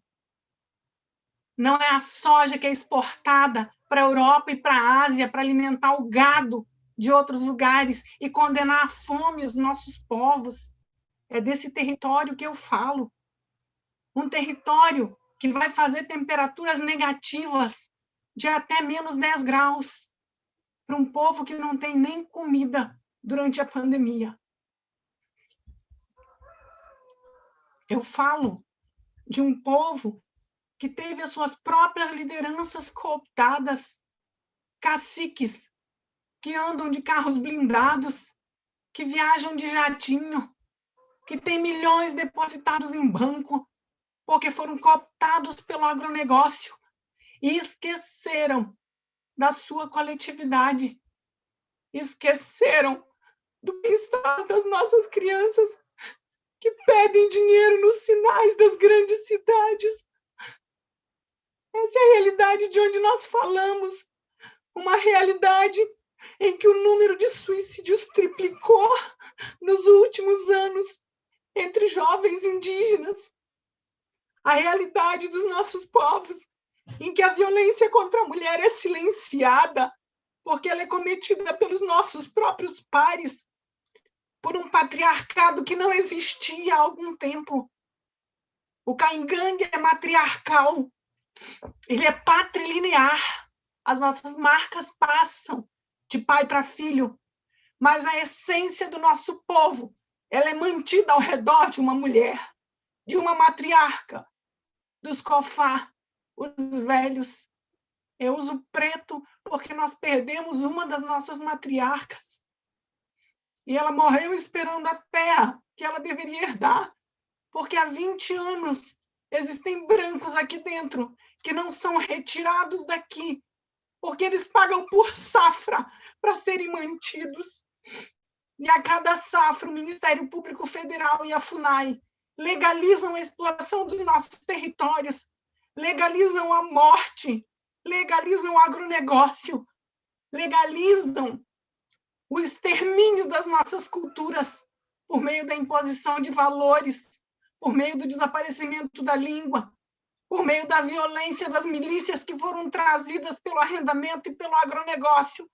Não é a soja que é exportada para a Europa e para a Ásia para alimentar o gado de outros lugares e condenar à fome os nossos povos. É desse território que eu falo. Um território que vai fazer temperaturas negativas de até menos 10 graus para um povo que não tem nem comida durante a pandemia. Eu falo de um povo que teve as suas próprias lideranças cooptadas, caciques que andam de carros blindados, que viajam de jatinho, que têm milhões depositados em banco, porque foram cooptados pelo agronegócio e esqueceram da sua coletividade, esqueceram do bem-estar das nossas crianças que pedem dinheiro nos sinais das grandes cidades. Essa é a realidade de onde nós falamos, uma realidade em que o número de suicídios triplicou nos últimos anos entre jovens indígenas. A realidade dos nossos povos, em que a violência contra a mulher é silenciada, porque ela é cometida pelos nossos próprios pares, por um patriarcado que não existia há algum tempo. O Caingangue é matriarcal, ele é patrilinear. As nossas marcas passam de pai para filho, mas a essência do nosso povo, ela é mantida ao redor de uma mulher, de uma matriarca, dos cofá, os velhos. Eu uso preto porque nós perdemos uma das nossas matriarcas. E ela morreu esperando a terra que ela deveria herdar, porque há 20 anos existem brancos aqui dentro que não são retirados daqui, porque eles pagam por safra para serem mantidos. E a cada safra, o Ministério Público Federal e a FUNAI legalizam a exploração dos nossos territórios, legalizam a morte, legalizam o agronegócio, legalizam o extermínio das nossas culturas por meio da imposição de valores, por meio do desaparecimento da língua, por meio da violência das milícias que foram trazidas pelo arrendamento e pelo agronegócio.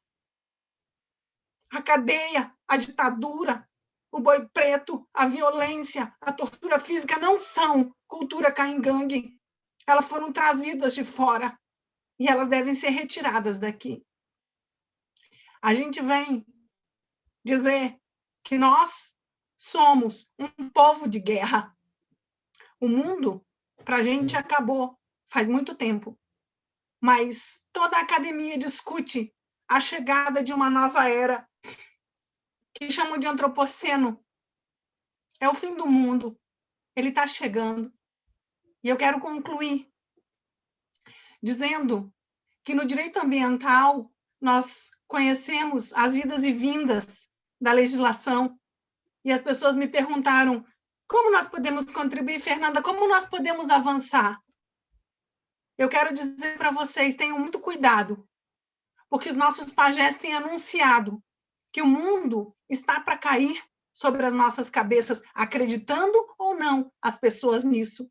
A cadeia, a ditadura, o boi preto, a violência, a tortura física não são cultura caingangue. Elas foram trazidas de fora e elas devem ser retiradas daqui. A gente vem dizer que nós somos um povo de guerra. O mundo, para a gente, acabou faz muito tempo. Mas toda a academia discute a chegada de uma nova era, que chamam de antropoceno. É o fim do mundo. Ele está chegando. E eu quero concluir dizendo que no direito ambiental nós conhecemos as idas e vindas da legislação. E as pessoas me perguntaram: como nós podemos contribuir, Fernanda? Como nós podemos avançar? Eu quero dizer para vocês, tenham muito cuidado, porque os nossos pajés têm anunciado que o mundo está para cair sobre as nossas cabeças, acreditando ou não as pessoas nisso.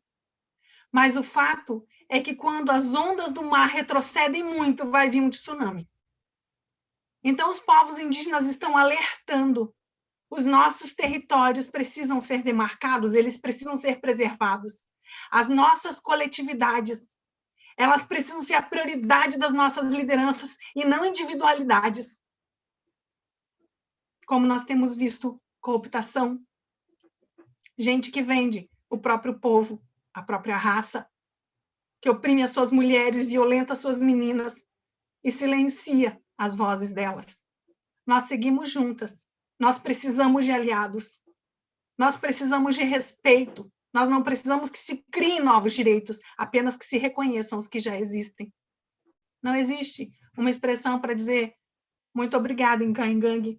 Mas o fato é que quando as ondas do mar retrocedem muito, vai vir um tsunami. Então, os povos indígenas estão alertando. Os nossos territórios precisam ser demarcados, eles precisam ser preservados. As nossas coletividades, elas precisam ser a prioridade das nossas lideranças e não individualidades. Como nós temos visto, cooptação, gente que vende o próprio povo, a própria raça, que oprime as suas mulheres, violenta as suas meninas e silencia as vozes delas. Nós seguimos juntas. Nós precisamos de aliados. Nós precisamos de respeito. Nós não precisamos que se criem novos direitos, apenas que se reconheçam os que já existem. Não existe uma expressão para dizer muito obrigada em Caingangue.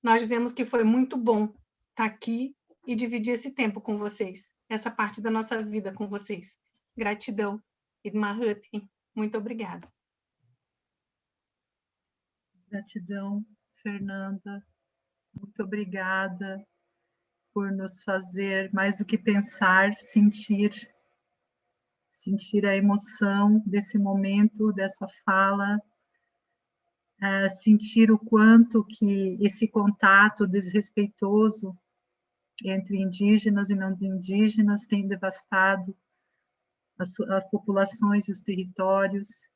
Nós dizemos que foi muito bom estar aqui e dividir esse tempo com vocês, essa parte da nossa vida com vocês. Gratidão. Idmahuti, muito obrigada. Gratidão, Fernanda. Muito obrigada por nos fazer, mais do que pensar, sentir a emoção desse momento, dessa fala, sentir o quanto que esse contato desrespeitoso entre indígenas e não indígenas tem devastado as populações e os territórios,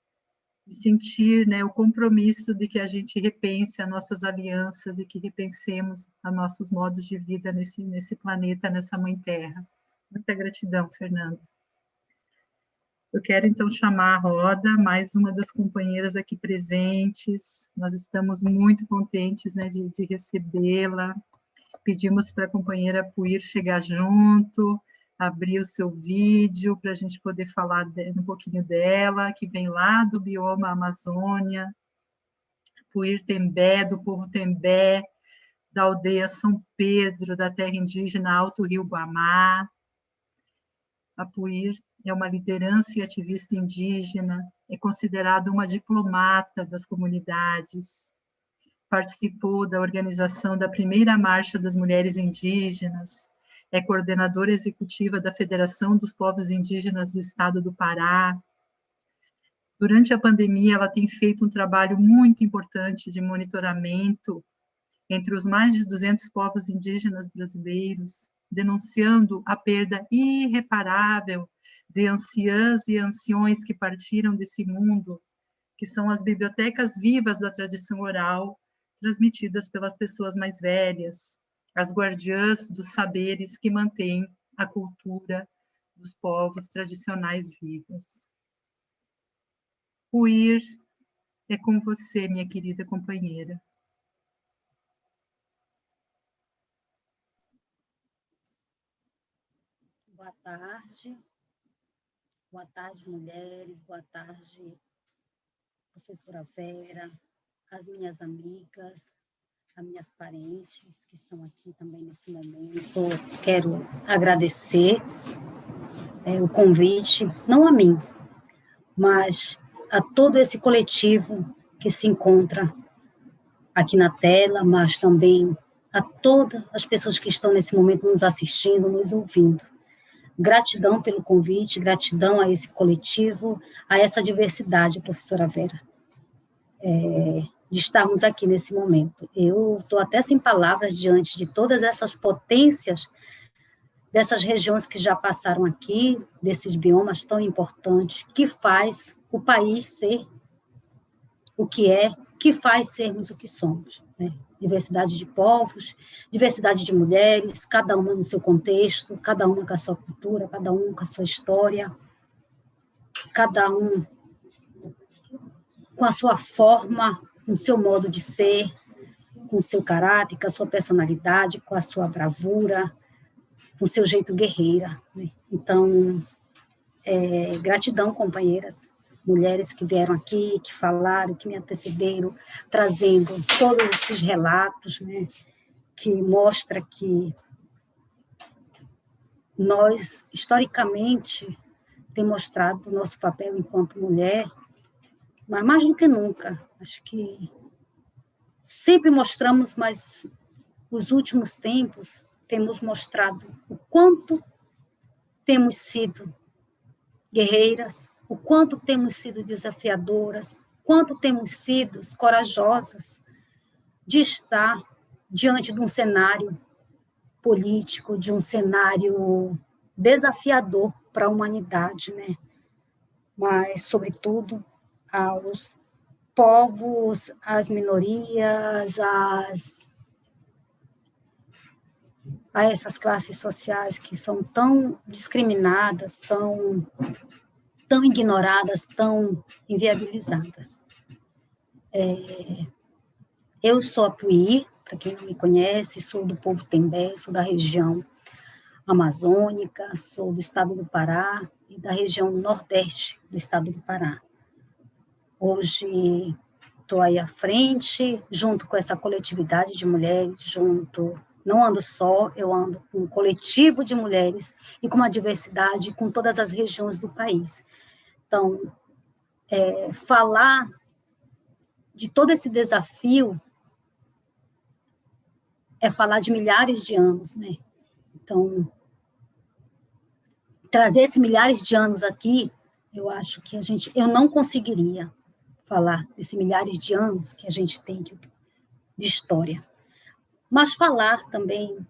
e sentir, né, o compromisso de que a gente repense as nossas alianças e que repensemos os nossos modos de vida nesse planeta, nessa mãe terra. Muita gratidão, Fernanda. Eu quero, então, chamar a roda, mais uma das companheiras aqui presentes. Nós estamos muito contentes, né, de recebê-la. Pedimos para a companheira Puir chegar junto, abrir o seu vídeo para a gente poder falar um pouquinho dela, que vem lá do bioma Amazônia. Puir Tembé, do povo Tembé, da aldeia São Pedro, da terra indígena Alto Rio Guamá. A Puir é uma liderança e ativista indígena, é considerada uma diplomata das comunidades, participou da organização da primeira Marcha das Mulheres Indígenas, é coordenadora executiva da Federação dos Povos Indígenas do Estado do Pará. Durante a pandemia, ela tem feito um trabalho muito importante de monitoramento entre os mais de 200 povos indígenas brasileiros, denunciando a perda irreparável de anciãs e anciões que partiram desse mundo, que são as bibliotecas vivas da tradição oral, transmitidas pelas pessoas mais velhas, as guardiãs dos saberes que mantêm a cultura dos povos tradicionais vivas. Puir, é com você, minha querida companheira. Boa tarde. Boa tarde, mulheres. Boa tarde, professora Vera, as minhas amigas, as minhas parentes que estão aqui também nesse momento. Quero agradecer o convite, não a mim, mas a todo esse coletivo que se encontra aqui na tela, mas também a todas as pessoas que estão nesse momento nos assistindo, nos ouvindo. Gratidão pelo convite, gratidão a esse coletivo, a essa diversidade, professora Vera, de estarmos aqui nesse momento. Eu estou até sem palavras diante de todas essas potências dessas regiões que já passaram aqui, desses biomas tão importantes, que faz o país ser o que é, que faz sermos o que somos, né? Diversidade de povos, diversidade de mulheres, cada uma no seu contexto, cada uma com a sua cultura, cada um com a sua história, cada um com a sua forma, com o seu modo de ser, com o seu caráter, com a sua personalidade, com a sua bravura, com o seu jeito guerreira, né? Então, gratidão, companheiras, mulheres que vieram aqui, que falaram, que me antecederam, trazendo todos esses relatos, né, que mostra que nós, historicamente, temos mostrado o nosso papel enquanto mulher, mas mais do que nunca, acho que sempre mostramos, mas os últimos tempos temos mostrado o quanto temos sido guerreiras, o quanto temos sido desafiadoras, quanto temos sido corajosas de estar diante de um cenário político, de um cenário desafiador para a humanidade, né? Mas, sobretudo, aos povos, às minorias, a essas classes sociais que são tão discriminadas, tão ignoradas, tão inviabilizadas. Eu sou a Puir, para quem não me conhece, sou do povo Tembé, sou da região amazônica, sou do estado do Pará e da região nordeste do estado do Pará. Hoje estou aí à frente, junto com essa coletividade de mulheres, não ando só, eu ando com um coletivo de mulheres e com uma diversidade com todas as regiões do país. Então, falar de todo esse desafio é falar de milhares de anos, né? Então, trazer esses milhares de anos aqui, eu acho que eu não conseguiria falar desses milhares de anos que a gente tem de história, mas falar também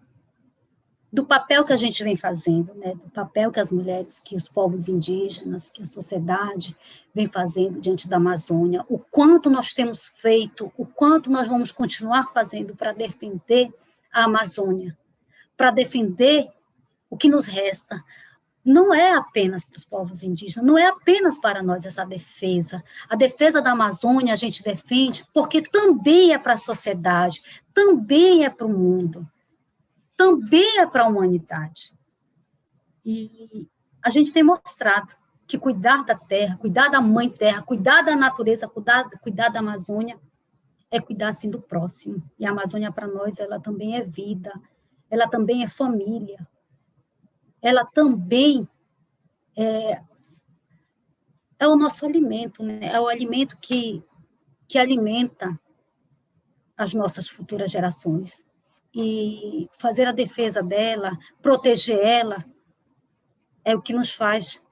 do papel que a gente vem fazendo, né? Do papel que as mulheres, que os povos indígenas, que a sociedade vem fazendo diante da Amazônia, o quanto nós temos feito, o quanto nós vamos continuar fazendo para defender a Amazônia, para defender o que nos resta. Não é apenas para os povos indígenas, não é apenas para nós essa defesa. A defesa da Amazônia a gente defende porque também é para a sociedade, também é para o mundo, também é para a humanidade. E a gente tem mostrado que cuidar da terra, cuidar da mãe terra, cuidar da natureza, cuidar da Amazônia, é cuidar, assim, do próximo. E a Amazônia, para nós, ela também é vida, ela também é família, ela também é o nosso alimento, né? É o alimento que alimenta as nossas futuras gerações. E fazer a defesa dela, proteger ela, é o que nos faz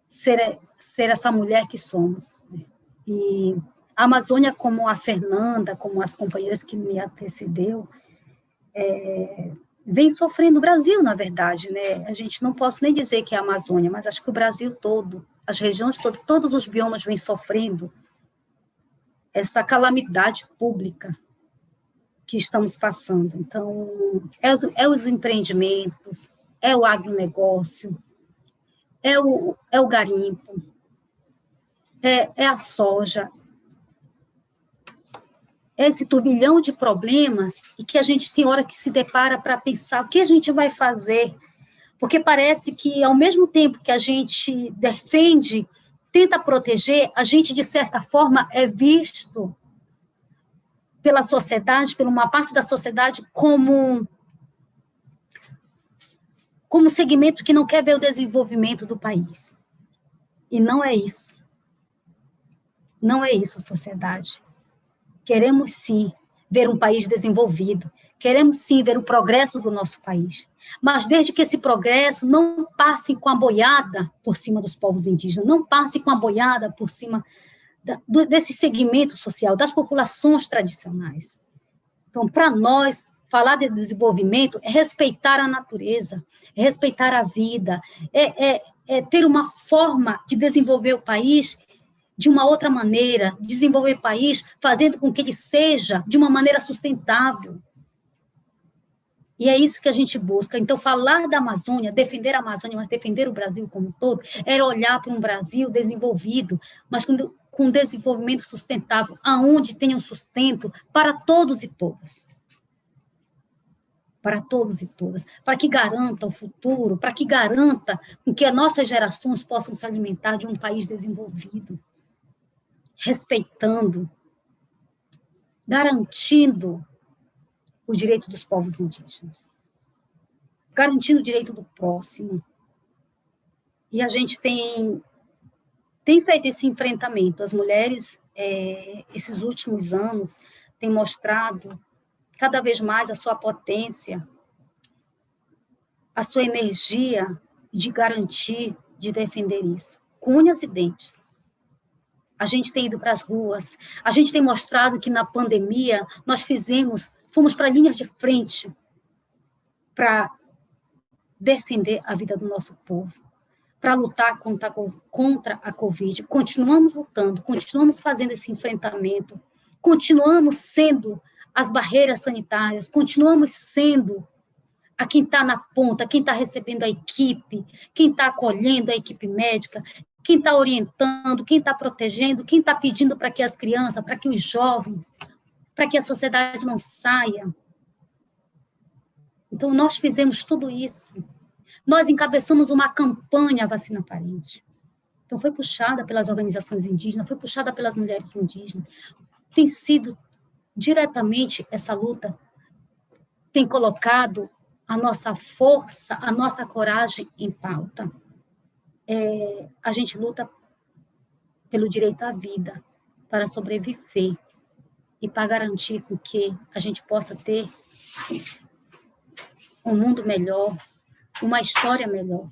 ser essa mulher que somos. E a Amazônia, como a Fernanda, como as companheiras que me antecedeu, vem sofrendo o Brasil, na verdade, né? A gente não posso nem dizer que é a Amazônia, mas acho que o Brasil todo, as regiões todas, todos os biomas vêm sofrendo essa calamidade pública que estamos passando. Então, é os empreendimentos, é o agronegócio, é o garimpo, é a soja, é esse turbilhão de problemas e que a gente tem hora que se depara para pensar o que a gente vai fazer, porque parece que, ao mesmo tempo que a gente defende, tenta proteger, a gente, de certa forma, é visto pela sociedade, por uma parte da sociedade, como segmento que não quer ver o desenvolvimento do país. E não é isso. Não é isso, sociedade. Queremos, sim, ver um país desenvolvido. Queremos, sim, ver o progresso do nosso país. Mas desde que esse progresso não passe com a boiada por cima dos povos indígenas, não passe com a boiada por cima desse segmento social, das populações tradicionais. Então, para nós, falar de desenvolvimento é respeitar a natureza, é respeitar a vida, é ter uma forma de desenvolver o país de uma outra maneira, desenvolver o país fazendo com que ele seja de uma maneira sustentável. E é isso que a gente busca. Então, falar da Amazônia, defender a Amazônia, mas defender o Brasil como um todo, era olhar para um Brasil desenvolvido, mas com desenvolvimento sustentável, aonde tenha um sustento para todos e todas. Para todos e todas. Para que garanta o futuro, para que garanta que as nossas gerações possam se alimentar de um país desenvolvido, respeitando, garantindo o direito dos povos indígenas, garantindo o direito do próximo. E a gente tem feito esse enfrentamento. As mulheres, esses últimos anos, têm mostrado cada vez mais a sua potência, a sua energia de garantir, de defender isso, com unhas e dentes. A gente tem ido para as ruas, a gente tem mostrado que na pandemia nós fomos para linhas de frente para defender a vida do nosso povo, para lutar contra a Covid. Continuamos lutando, continuamos fazendo esse enfrentamento, continuamos sendo as barreiras sanitárias, continuamos sendo a quem está na ponta, quem está recebendo a equipe, quem está acolhendo a equipe médica, quem está orientando, quem está protegendo, quem está pedindo para que as crianças, para que os jovens, para que a sociedade não saia. Então, nós fizemos tudo isso. Nós encabeçamos uma campanha Vacina Parente. Então, foi puxada pelas organizações indígenas, foi puxada pelas mulheres indígenas. Tem sido diretamente essa luta, tem colocado a nossa força, a nossa coragem em pauta. A gente luta pelo direito à vida, para sobreviver e para garantir com que a gente possa ter um mundo melhor, uma história melhor,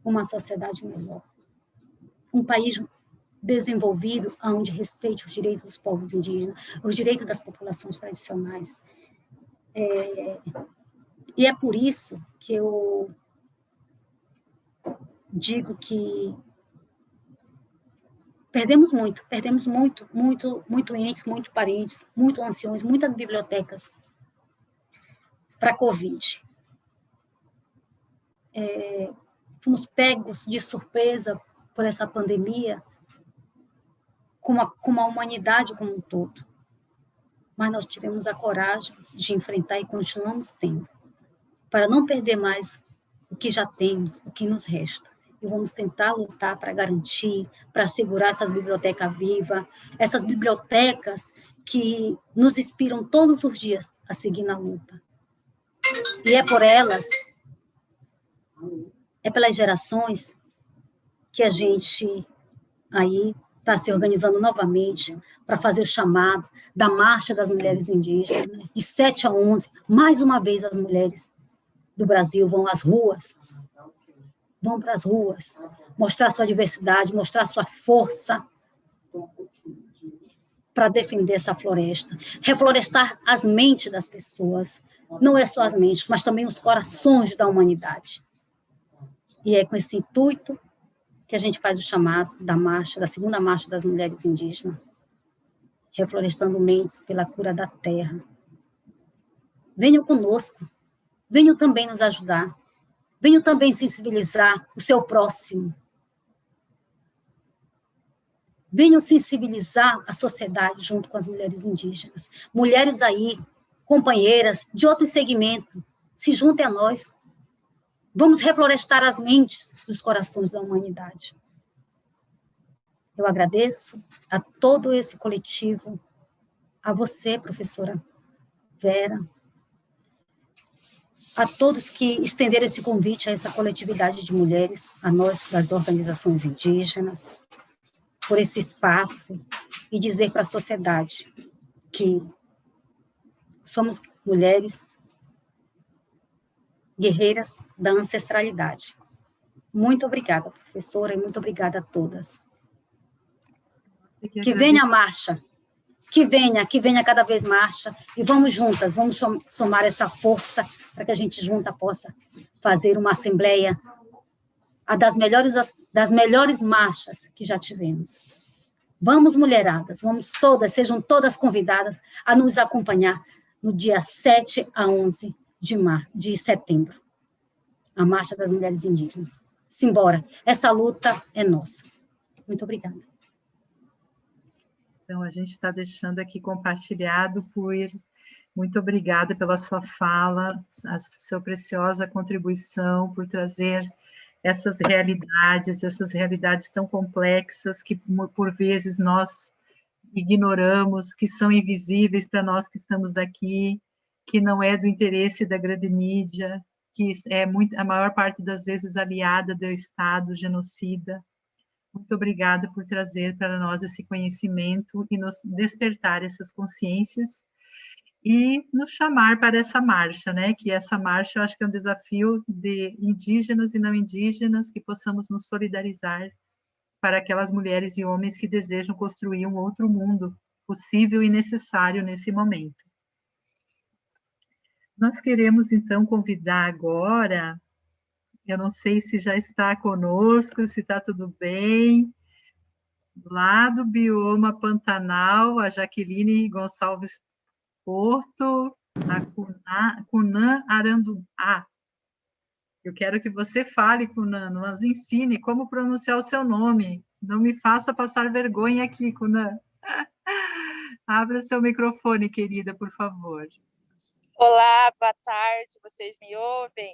uma sociedade melhor, um país desenvolvido onde respeite os direitos dos povos indígenas, os direitos das populações tradicionais. E é por isso que eu digo que perdemos muito entes, muito parentes, muito anciões, muitas bibliotecas para a Covid. Fomos pegos de surpresa por essa pandemia, como a humanidade como um todo. Mas nós tivemos a coragem de enfrentar e continuamos tendo, para não perder mais o que já temos, o que nos resta. E vamos tentar lutar para garantir, para segurar essas bibliotecas vivas, essas bibliotecas que nos inspiram todos os dias a seguir na luta. E é por elas, é pelas gerações que a gente aí está se organizando novamente para fazer o chamado da Marcha das Mulheres Indígenas, né? De 7 a 11, mais uma vez as mulheres do Brasil vão às ruas, vão para as ruas, mostrar sua diversidade, mostrar sua força para defender essa floresta, reflorestar as mentes das pessoas, não é só as mentes, mas também os corações da humanidade. E é com esse intuito que a gente faz o chamado da marcha, da segunda marcha das mulheres indígenas, reflorestando mentes pela cura da terra. Venham conosco, venham também nos ajudar, venham também sensibilizar o seu próximo. Venham sensibilizar a sociedade junto com as mulheres indígenas. Mulheres aí, companheiras de outros segmentos, se juntem a nós. Vamos reflorestar as mentes e os corações da humanidade. Eu agradeço a todo esse coletivo, a você, professora Vera, a todos que estenderam esse convite a essa coletividade de mulheres, a nós das organizações indígenas, por esse espaço, e dizer para a sociedade que somos mulheres guerreiras da ancestralidade. Muito obrigada, professora, e muito obrigada a todas. Que venha a marcha, que venha cada vez marcha, e vamos juntas, vamos somar essa força para que a gente junta possa fazer uma assembleia, das melhores marchas que já tivemos. Vamos, mulheradas, vamos todas, sejam todas convidadas a nos acompanhar no dia 7 a 11 de setembro, a Marcha das Mulheres Indígenas. Simbora, essa luta é nossa. Muito obrigada. Então, a gente está deixando aqui compartilhado muito obrigada pela sua fala, a sua preciosa contribuição, por trazer essas realidades tão complexas que, por vezes, nós ignoramos, que são invisíveis para nós que estamos aqui, que não é do interesse da grande mídia, que é a maior parte das vezes aliada do Estado genocida. Muito obrigada por trazer para nós esse conhecimento e nos despertar essas consciências e nos chamar para essa marcha, né? Que essa marcha, eu acho que é um desafio de indígenas e não indígenas, que possamos nos solidarizar para aquelas mulheres e homens que desejam construir um outro mundo possível e necessário nesse momento. Nós queremos, então, convidar agora, eu não sei se já está conosco, se está tudo bem, lá do Bioma Pantanal, a Jaqueline Gonçalves Porto, a Cunã Aranduá. Eu quero que você fale, Cunã, nos ensine como pronunciar o seu nome. Não me faça passar vergonha aqui, Cunã. Abra seu microfone, querida, por favor. Olá, boa tarde, vocês me ouvem?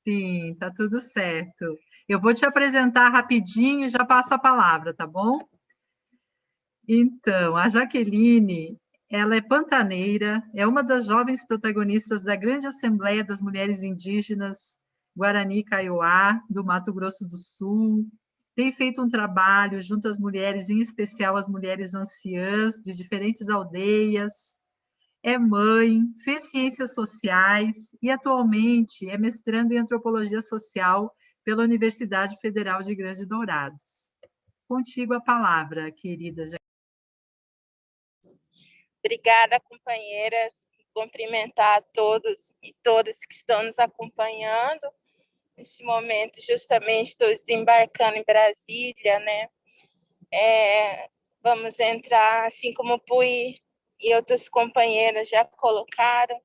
Sim, tá tudo certo. Eu vou te apresentar rapidinho e já passo a palavra, tá bom? Então, a Jaqueline, ela é pantaneira, é uma das jovens protagonistas da grande Assembleia das Mulheres Indígenas Guarani Kaiowá, do Mato Grosso do Sul. Tem feito um trabalho junto às mulheres, em especial as mulheres anciãs de diferentes aldeias. É mãe, fez ciências sociais e atualmente é mestranda em antropologia social pela Universidade Federal de Grande Dourados. contigo a palavra, querida. Obrigada, companheiras. Cumprimentar a todos e todas que estão nos acompanhando. Nesse momento, justamente, estou desembarcando em Brasília, né? Vamos entrar, assim como o Pui e outras companheiras já colocaram,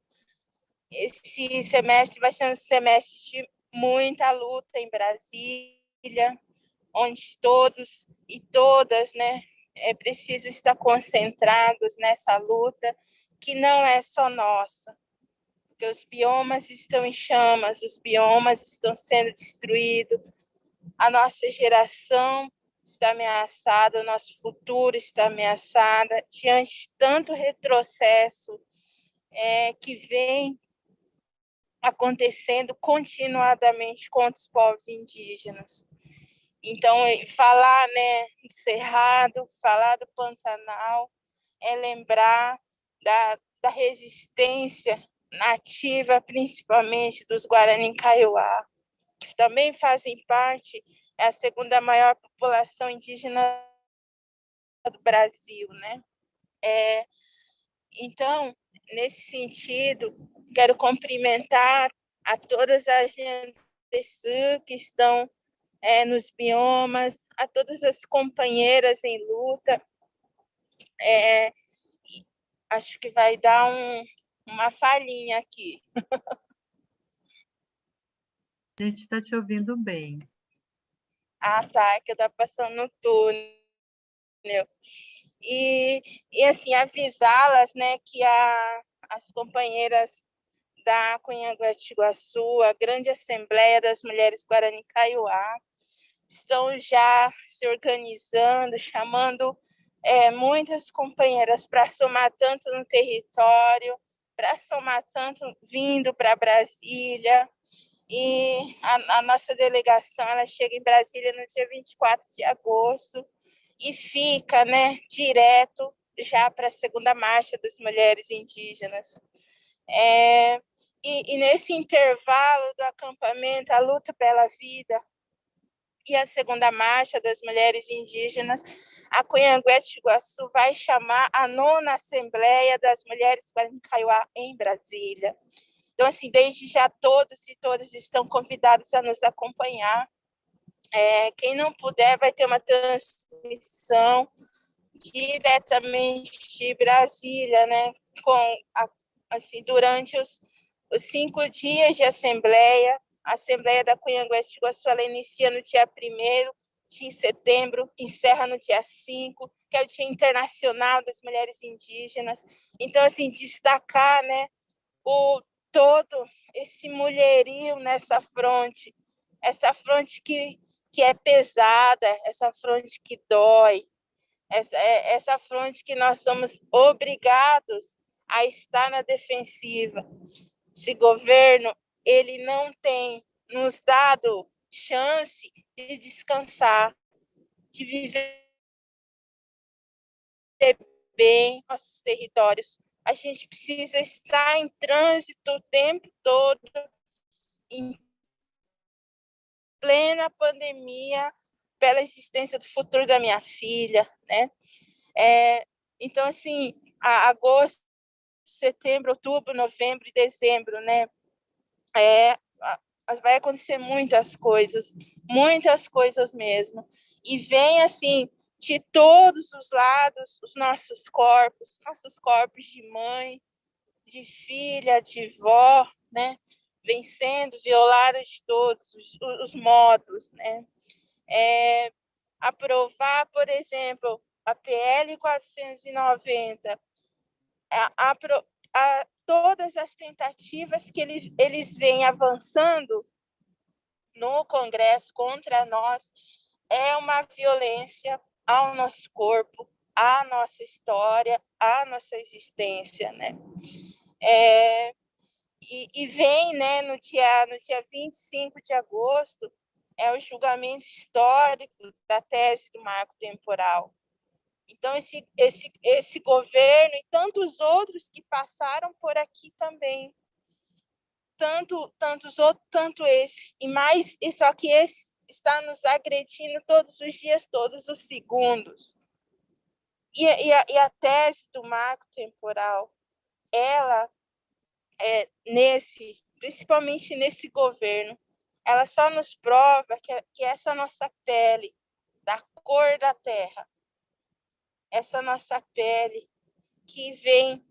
esse semestre vai ser um semestre de muita luta em Brasília, onde todos e todas, né, é preciso estar concentrados nessa luta, que não é só nossa, porque os biomas estão em chamas, os biomas estão sendo destruídos, a nossa geração está ameaçada, o nosso futuro está ameaçado, diante de tanto retrocesso que vem acontecendo continuadamente contra os povos indígenas. Então, falar, né, do Cerrado, falar do Pantanal, é lembrar da resistência nativa, principalmente dos Guarani Kaiowá, que também fazem parte, é a segunda maior população indígena do Brasil, né? Então, nesse sentido, quero cumprimentar a todas as GNDSU que estão nos biomas, a todas as companheiras em luta. Acho que vai dar uma falhinha aqui. A gente está te ouvindo bem. Ah, tá, que eu estou passando no túnel. E assim, avisá-las, né, que as companheiras da Cunhaguá-Tiguaçu, a grande Assembleia das Mulheres Guarani Kaiowá, estão já se organizando, chamando muitas companheiras para somar tanto no território, para somar tanto vindo para Brasília. E a nossa delegação ela chega em Brasília no dia 24 de agosto e fica, né, direto já para a segunda marcha das mulheres indígenas. E nesse intervalo do acampamento, a luta pela vida e a segunda marcha das mulheres indígenas, a Cunhaguá-Tiguaçu vai chamar a 9ª Assembleia das Mulheres Guarani Kaiowá em Brasília. Então, assim, desde já todos e todas estão convidados a nos acompanhar. Quem não puder vai ter uma transmissão diretamente de Brasília, né? Assim, durante os 5 dias de assembleia, a Assembleia da Cunhaguá-Tiguaçu, ela inicia no dia 1º de setembro, encerra no dia 5, que é o Dia Internacional das Mulheres Indígenas. Então, assim, destacar, né, todo esse mulherio nessa fronte, essa fronte que é pesada, essa fronte que dói, essa fronte que nós somos obrigados a estar na defensiva. Esse governo, ele não tem nos dado chance de descansar, de viver bem nossos territórios. A gente precisa estar em trânsito o tempo todo, em plena pandemia, pela existência do futuro da minha filha, né? Então, assim, agosto, setembro, outubro, novembro e dezembro, né? Vai acontecer muitas coisas mesmo. E vem, assim, de todos os lados, os nossos corpos de mãe, de filha, de vó, né? Vem sendo violados de todos os modos, né? Aprovar, por exemplo, a PL 490, todas as tentativas que eles vêm avançando no Congresso contra nós é uma violência ao nosso corpo, à nossa história, à nossa existência, né? E vem, né, no dia 25 de agosto, o julgamento histórico da tese do marco temporal. Então, esse governo e tantos outros que passaram por aqui também, tanto esse, e mais, e só que está nos agredindo todos os dias, todos os segundos. E a tese do marco temporal, ela principalmente nesse governo, ela só nos prova que essa nossa pele, da cor da terra, essa nossa pele que vem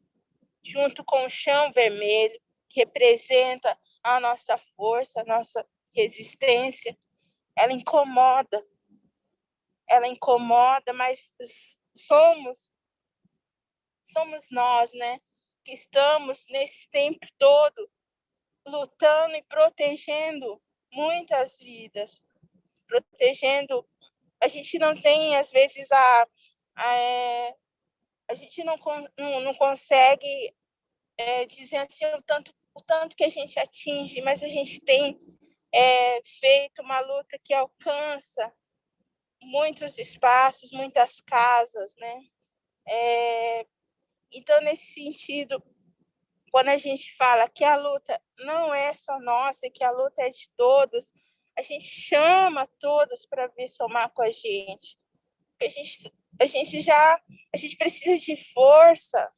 junto com o chão vermelho, que representa a nossa força, a nossa resistência, ela incomoda, mas somos nós, né, que estamos nesse tempo todo lutando e protegendo muitas vidas, protegendo. A gente não tem, às vezes, a gente não consegue dizer assim o tanto que a gente atinge, mas a gente tem feito uma luta que alcança muitos espaços, muitas casas, né? Então, nesse sentido, quando a gente fala que a luta não é só nossa, que a luta é de todos, a gente chama todos para vir somar com a gente. A gente precisa de força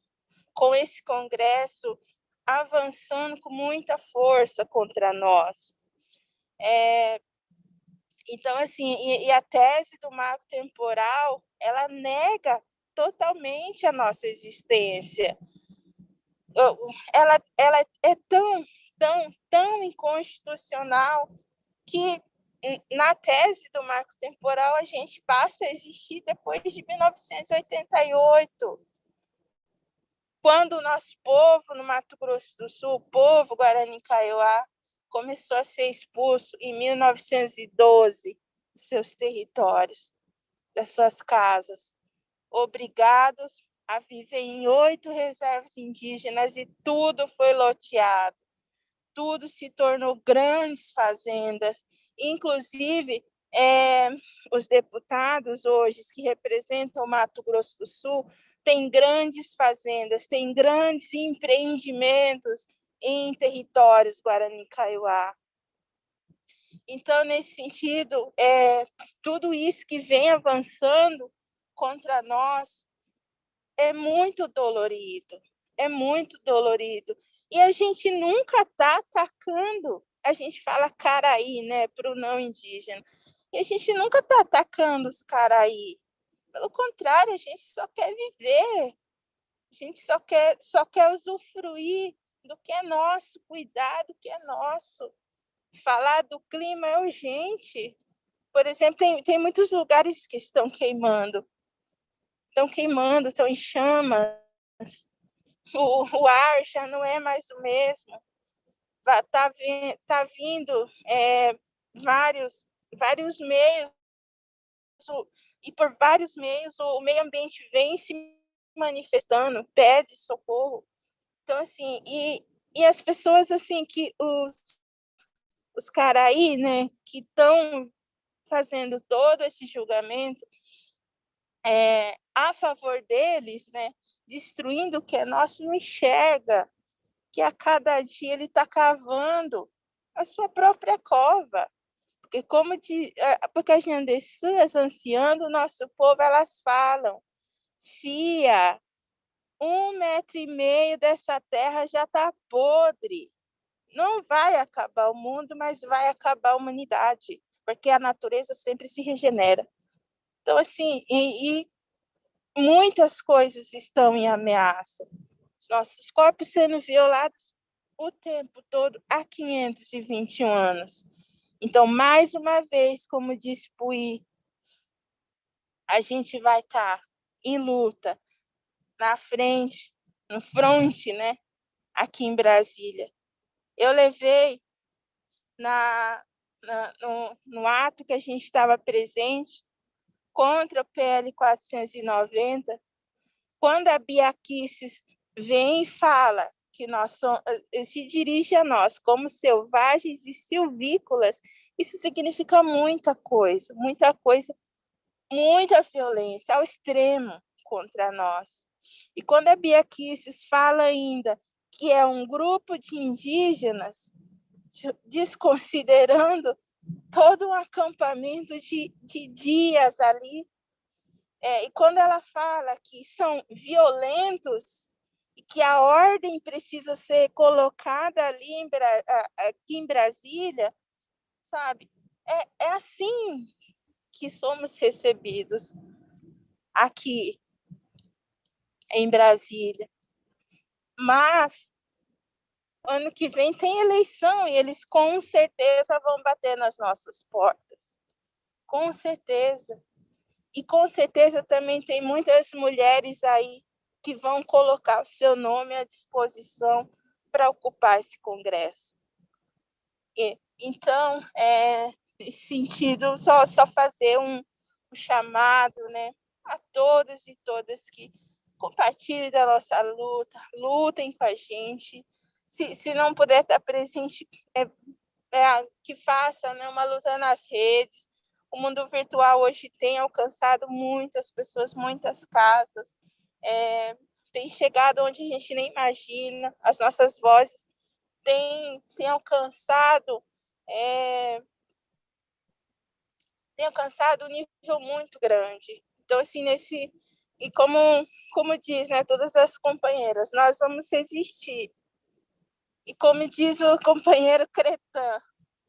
com esse congresso avançando com muita força contra nós. Então, assim, e a tese do marco temporal, ela nega totalmente a nossa existência. Ela é tão inconstitucional que na tese do marco temporal a gente passa a existir depois de 1988, quando o nosso povo no Mato Grosso do Sul, o povo Guarani Kaiowá, começou a ser expulso em 1912 dos seus territórios, das suas casas, obrigados a viver em 8 reservas indígenas, e tudo foi loteado, tudo se tornou grandes fazendas, inclusive os deputados hoje que representam o Mato Grosso do Sul têm grandes fazendas, têm grandes empreendimentos em territórios Guarani Kaiowá. Então, nesse sentido, tudo isso que vem avançando contra nós é muito dolorido, E a gente nunca está atacando, a gente fala caraí, né, para o não indígena, e a gente nunca está atacando os caraí. Pelo contrário, a gente só quer viver, a gente só quer usufruir do que é nosso, cuidar do que é nosso. Falar do clima é urgente. Por exemplo, tem muitos lugares que estão queimando, estão em chamas. O ar já não é mais o mesmo. Tá vindo vários meios, e por vários meios o meio ambiente vem se manifestando, pede socorro. Então, assim, e as pessoas, assim, que os caraí, né, que estão fazendo todo esse julgamento a favor deles, né, destruindo o que é nosso, não enxerga que a cada dia ele está cavando a sua própria cova. Porque as Nhandessuas, anciãs do nosso povo, elas falam: Fia, 1,5 metro dessa terra já está podre. Não vai acabar o mundo, mas vai acabar a humanidade, porque a natureza sempre se regenera. Então, assim, e muitas coisas estão em ameaça. Os nossos corpos sendo violados o tempo todo há 521 anos. Então, mais uma vez, como disse Puí, a gente vai estar em luta na frente, no fronte, né, aqui em Brasília. Eu levei no ato que a gente estava presente contra o PL 490, quando a Bia Kicis vem e fala que se dirige a nós como selvagens e silvícolas, isso significa muita coisa, muita violência ao extremo contra nós. E quando a Bia Kicis fala ainda que é um grupo de indígenas, desconsiderando todo um acampamento de dias ali. E quando ela fala que são violentos e que a ordem precisa ser colocada ali aqui em Brasília, sabe? É assim que somos recebidos aqui em Brasília. Mas ano que vem tem eleição e eles com certeza vão bater nas nossas portas. Com certeza. E com certeza também tem muitas mulheres aí que vão colocar o seu nome à disposição para ocupar esse congresso. Então, nesse sentido, só fazer um chamado, né, a todos e todas que compartilhem da nossa luta, lutem com a gente. Se não puder estar presente, que faça, né, uma luta nas redes. O mundo virtual hoje tem alcançado muitas pessoas, muitas casas, tem chegado onde a gente nem imagina, as nossas vozes têm alcançado um nível muito grande. Então, assim, e como diz, né, todas as companheiras, nós vamos resistir. E como diz o companheiro Cretan,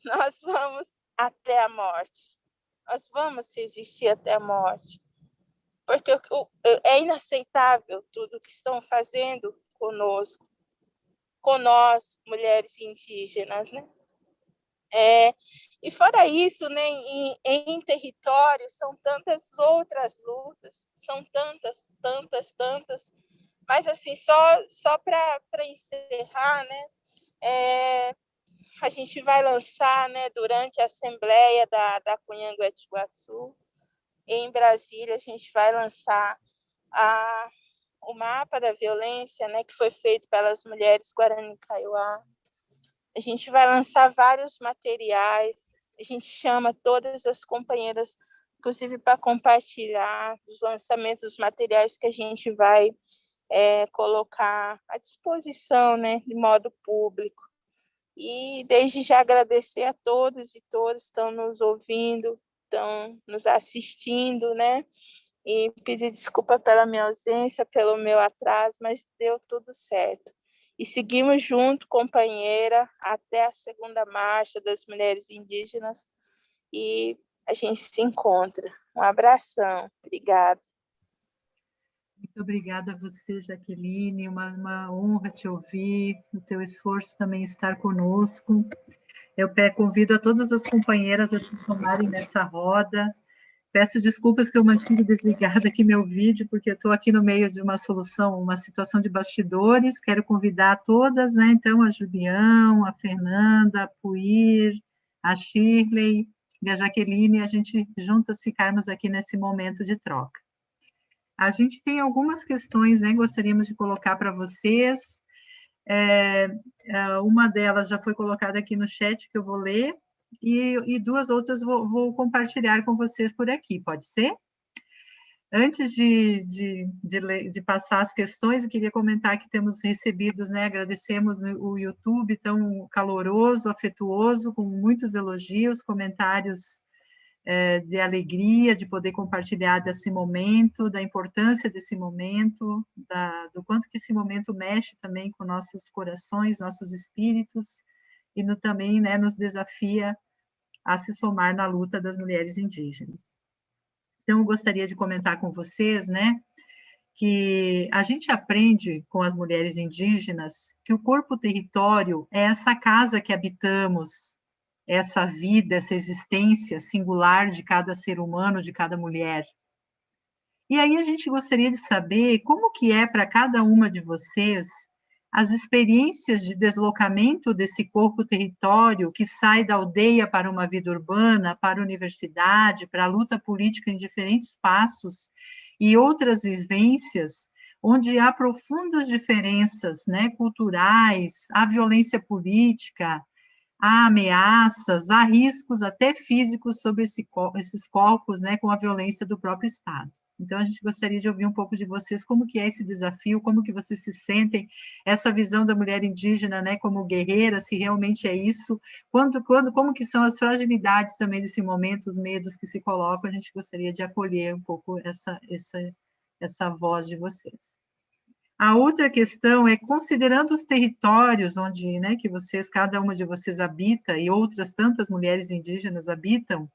nós vamos até a morte. Nós vamos resistir até a morte. Porque é inaceitável tudo que estão fazendo conosco, com nós, mulheres indígenas, né? E fora isso, né, em territórios, são tantas outras lutas, são tantas. Mas, assim, só para encerrar, né, a gente vai lançar, né, durante a Assembleia da Cunhanguete-Iguaçu, em Brasília, a gente vai lançar o mapa da violência, né, que foi feito pelas mulheres Guarani Kaiowá. A gente vai lançar vários materiais, a gente chama todas as companheiras, inclusive para compartilhar os lançamentos dos materiais que a gente vai colocar à disposição, né, de modo público. E desde já agradecer a todos e todas que estão nos ouvindo, estão nos assistindo, né? E pedir desculpa pela minha ausência, pelo meu atraso, mas deu tudo certo. E seguimos junto, companheira, até a segunda marcha das mulheres indígenas e a gente se encontra. Um abração. Obrigada. Muito obrigada a você, Jaqueline, uma honra te ouvir, o teu esforço também estar conosco. Eu convido a todas as companheiras a se somarem nessa roda. Peço desculpas que eu mantive desligado aqui meu vídeo, porque eu estou aqui no meio de uma situação de bastidores. Quero convidar todas, né? Então, a Julião, a Fernanda, a Puir, a Shirley e a Jaqueline, a gente juntas ficarmos aqui nesse momento de troca. A gente tem algumas questões, né? Gostaríamos de colocar para vocês. Uma delas já foi colocada aqui no chat, que eu vou ler, e duas outras vou compartilhar com vocês por aqui, pode ser? Antes de passar as questões, eu queria comentar que temos recebidos, né, agradecemos o YouTube tão caloroso, afetuoso, com muitos elogios, comentários de alegria, de poder compartilhar desse momento, da importância desse momento, do quanto que esse momento mexe também com nossos corações, nossos espíritos, e também, né, nos desafia a se somar na luta das mulheres indígenas. Então, eu gostaria de comentar com vocês, né, que a gente aprende com as mulheres indígenas que o corpo-território é essa casa que habitamos, essa vida, essa existência singular de cada ser humano, de cada mulher. E aí a gente gostaria de saber como que é para cada uma de vocês as experiências de deslocamento desse corpo-território que sai da aldeia para uma vida urbana, para a universidade, para a luta política em diferentes espaços e outras vivências, onde há profundas diferenças, né, culturais, há violência política, há ameaças, há riscos até físicos sobre esses corpos, né, com a violência do próprio Estado. Então, a gente gostaria de ouvir um pouco de vocês, como que é esse desafio, como que vocês se sentem, essa visão da mulher indígena, né, como guerreira, se realmente é isso, como que são as fragilidades também desse momento, os medos que se colocam, a gente gostaria de acolher um pouco essa voz de vocês. A outra questão é, considerando os territórios onde, né, que vocês, cada uma de vocês habita, e outras tantas mulheres indígenas habitam,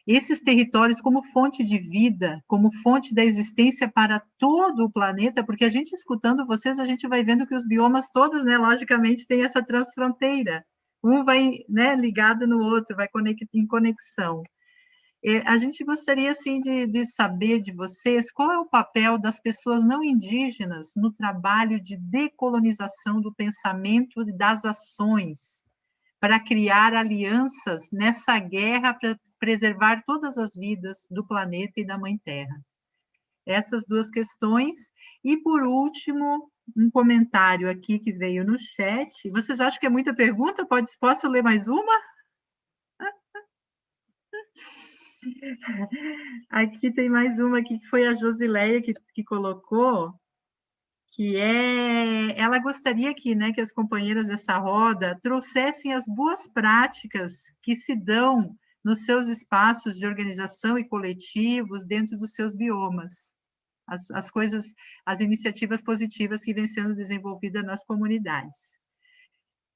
esses territórios como fonte de vida, como fonte da existência para todo o planeta, porque a gente escutando vocês, a gente vai vendo que os biomas todos, né, logicamente, têm essa transfronteira. Um vai, né, ligado no outro, vai em conexão. A gente gostaria, assim, de saber de vocês qual é o papel das pessoas não indígenas no trabalho de decolonização do pensamento e das ações, para criar alianças nessa guerra para preservar todas as vidas do planeta e da Mãe Terra. Essas duas questões. E, por último, um comentário aqui que veio no chat. Vocês acham que é muita pergunta? Posso ler mais uma? Aqui tem mais uma aqui, que foi a Josileia que colocou, que ela gostaria que, né, que as companheiras dessa roda trouxessem as boas práticas que se dão nos seus espaços de organização e coletivos dentro dos seus biomas, as iniciativas positivas que vêm sendo desenvolvidas nas comunidades.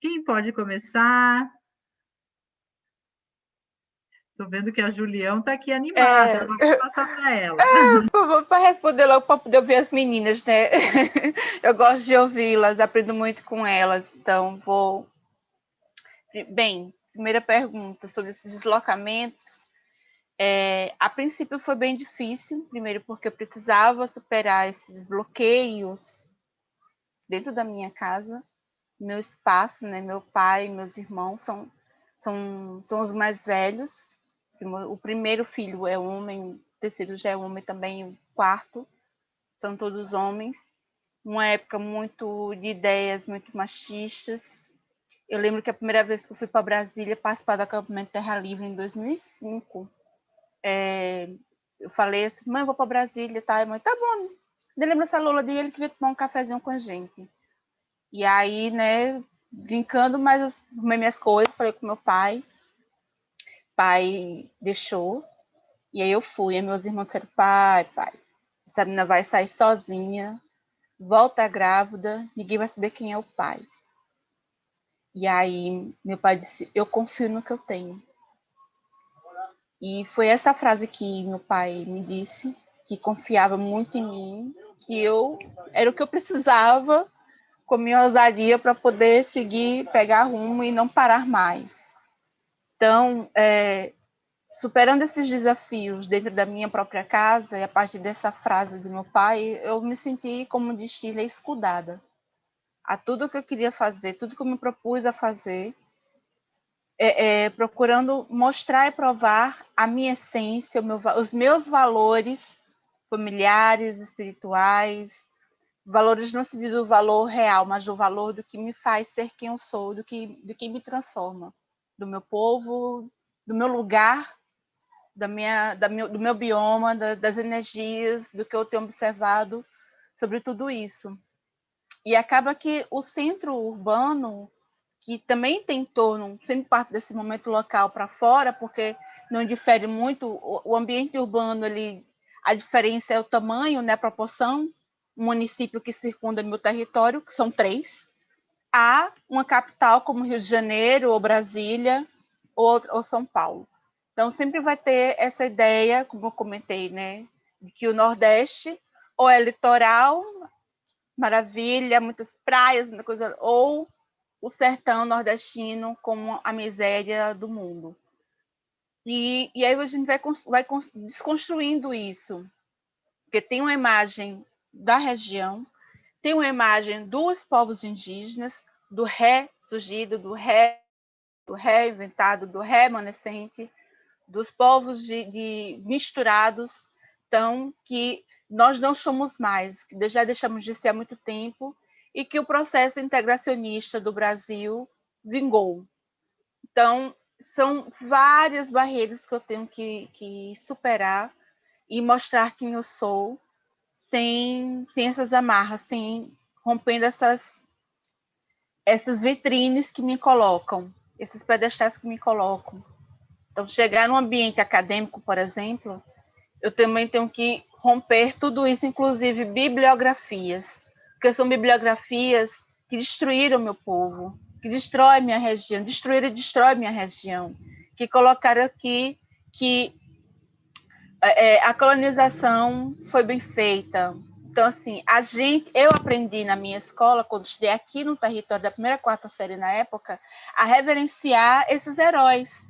Quem pode começar? Estou vendo que a Julião está aqui animada, vou passar para ela. Para responder logo, para poder ouvir as meninas, né? Eu gosto de ouvi-las, aprendo muito com elas, então vou... Bem, primeira pergunta sobre esses deslocamentos. A princípio foi bem difícil, primeiro porque eu precisava superar esses bloqueios dentro da minha casa, meu espaço, né? Meu pai, meus irmãos são os mais velhos. O primeiro filho é homem, o terceiro já é homem também, o quarto são todos homens. Uma época muito de ideias muito machistas. Eu lembro que a primeira vez que eu fui para Brasília participar do acampamento Terra Livre em 2005, eu falei assim, mãe, eu vou para Brasília, tá? E mãe, tá bom. Eu lembro essa Lola de ele que veio tomar um cafezinho com a gente. E aí, né, brincando, mas eu arrumei minhas coisas, falei com meu pai. Pai deixou, e aí eu fui. E meus irmãos disseram, pai, essa menina vai sair sozinha, volta grávida, ninguém vai saber quem é o pai. E aí meu pai disse, eu confio no que eu tenho. E foi essa frase que meu pai me disse, que confiava muito em mim, que era o que eu precisava, com minha ousadia, para poder seguir, pegar rumo e não parar mais. Então, superando esses desafios dentro da minha própria casa, e a partir dessa frase do meu pai, eu me senti, como diz Chile, escudada a tudo que eu queria fazer, tudo que eu me propus a fazer, procurando mostrar e provar a minha essência, os meus valores familiares, espirituais, valores não se diz o valor real, mas o valor do que me faz ser quem eu sou, do que me transforma, do meu povo, do meu lugar, do meu bioma, das energias, do que eu tenho observado sobre tudo isso. E acaba que o centro urbano, que também tem em torno, sempre parte desse momento local para fora, porque não difere muito, o ambiente urbano, a diferença é o tamanho, né, a proporção, um município que circunda meu território, que são 3, há uma capital como Rio de Janeiro, ou Brasília, ou São Paulo. Então, sempre vai ter essa ideia, como eu comentei, né, de que o Nordeste ou é litoral, maravilha, muitas praias, muita coisa, ou o sertão nordestino como a miséria do mundo. E aí a gente vai desconstruindo isso, porque tem uma imagem da região, tem uma imagem dos povos indígenas, do ressurgido, do reinventado, do remanescente, dos povos de misturados, então, que nós não somos mais, que já deixamos de ser há muito tempo, e que o processo integracionista do Brasil vingou. Então, são várias barreiras que eu tenho que superar, e mostrar quem eu sou, sem essas amarras, sem rompendo essas vitrines que me colocam, esses pedestais que me colocam. Então, chegar num ambiente acadêmico, por exemplo, eu também tenho que romper tudo isso, inclusive bibliografias, porque são bibliografias que destruíram meu povo, que destroem minha região, destruíram e destroem minha região, que colocaram aqui que a colonização foi bem feita. Então, assim, eu aprendi na minha escola, quando estudei aqui no território da primeira, quarta série na época, a reverenciar esses heróis,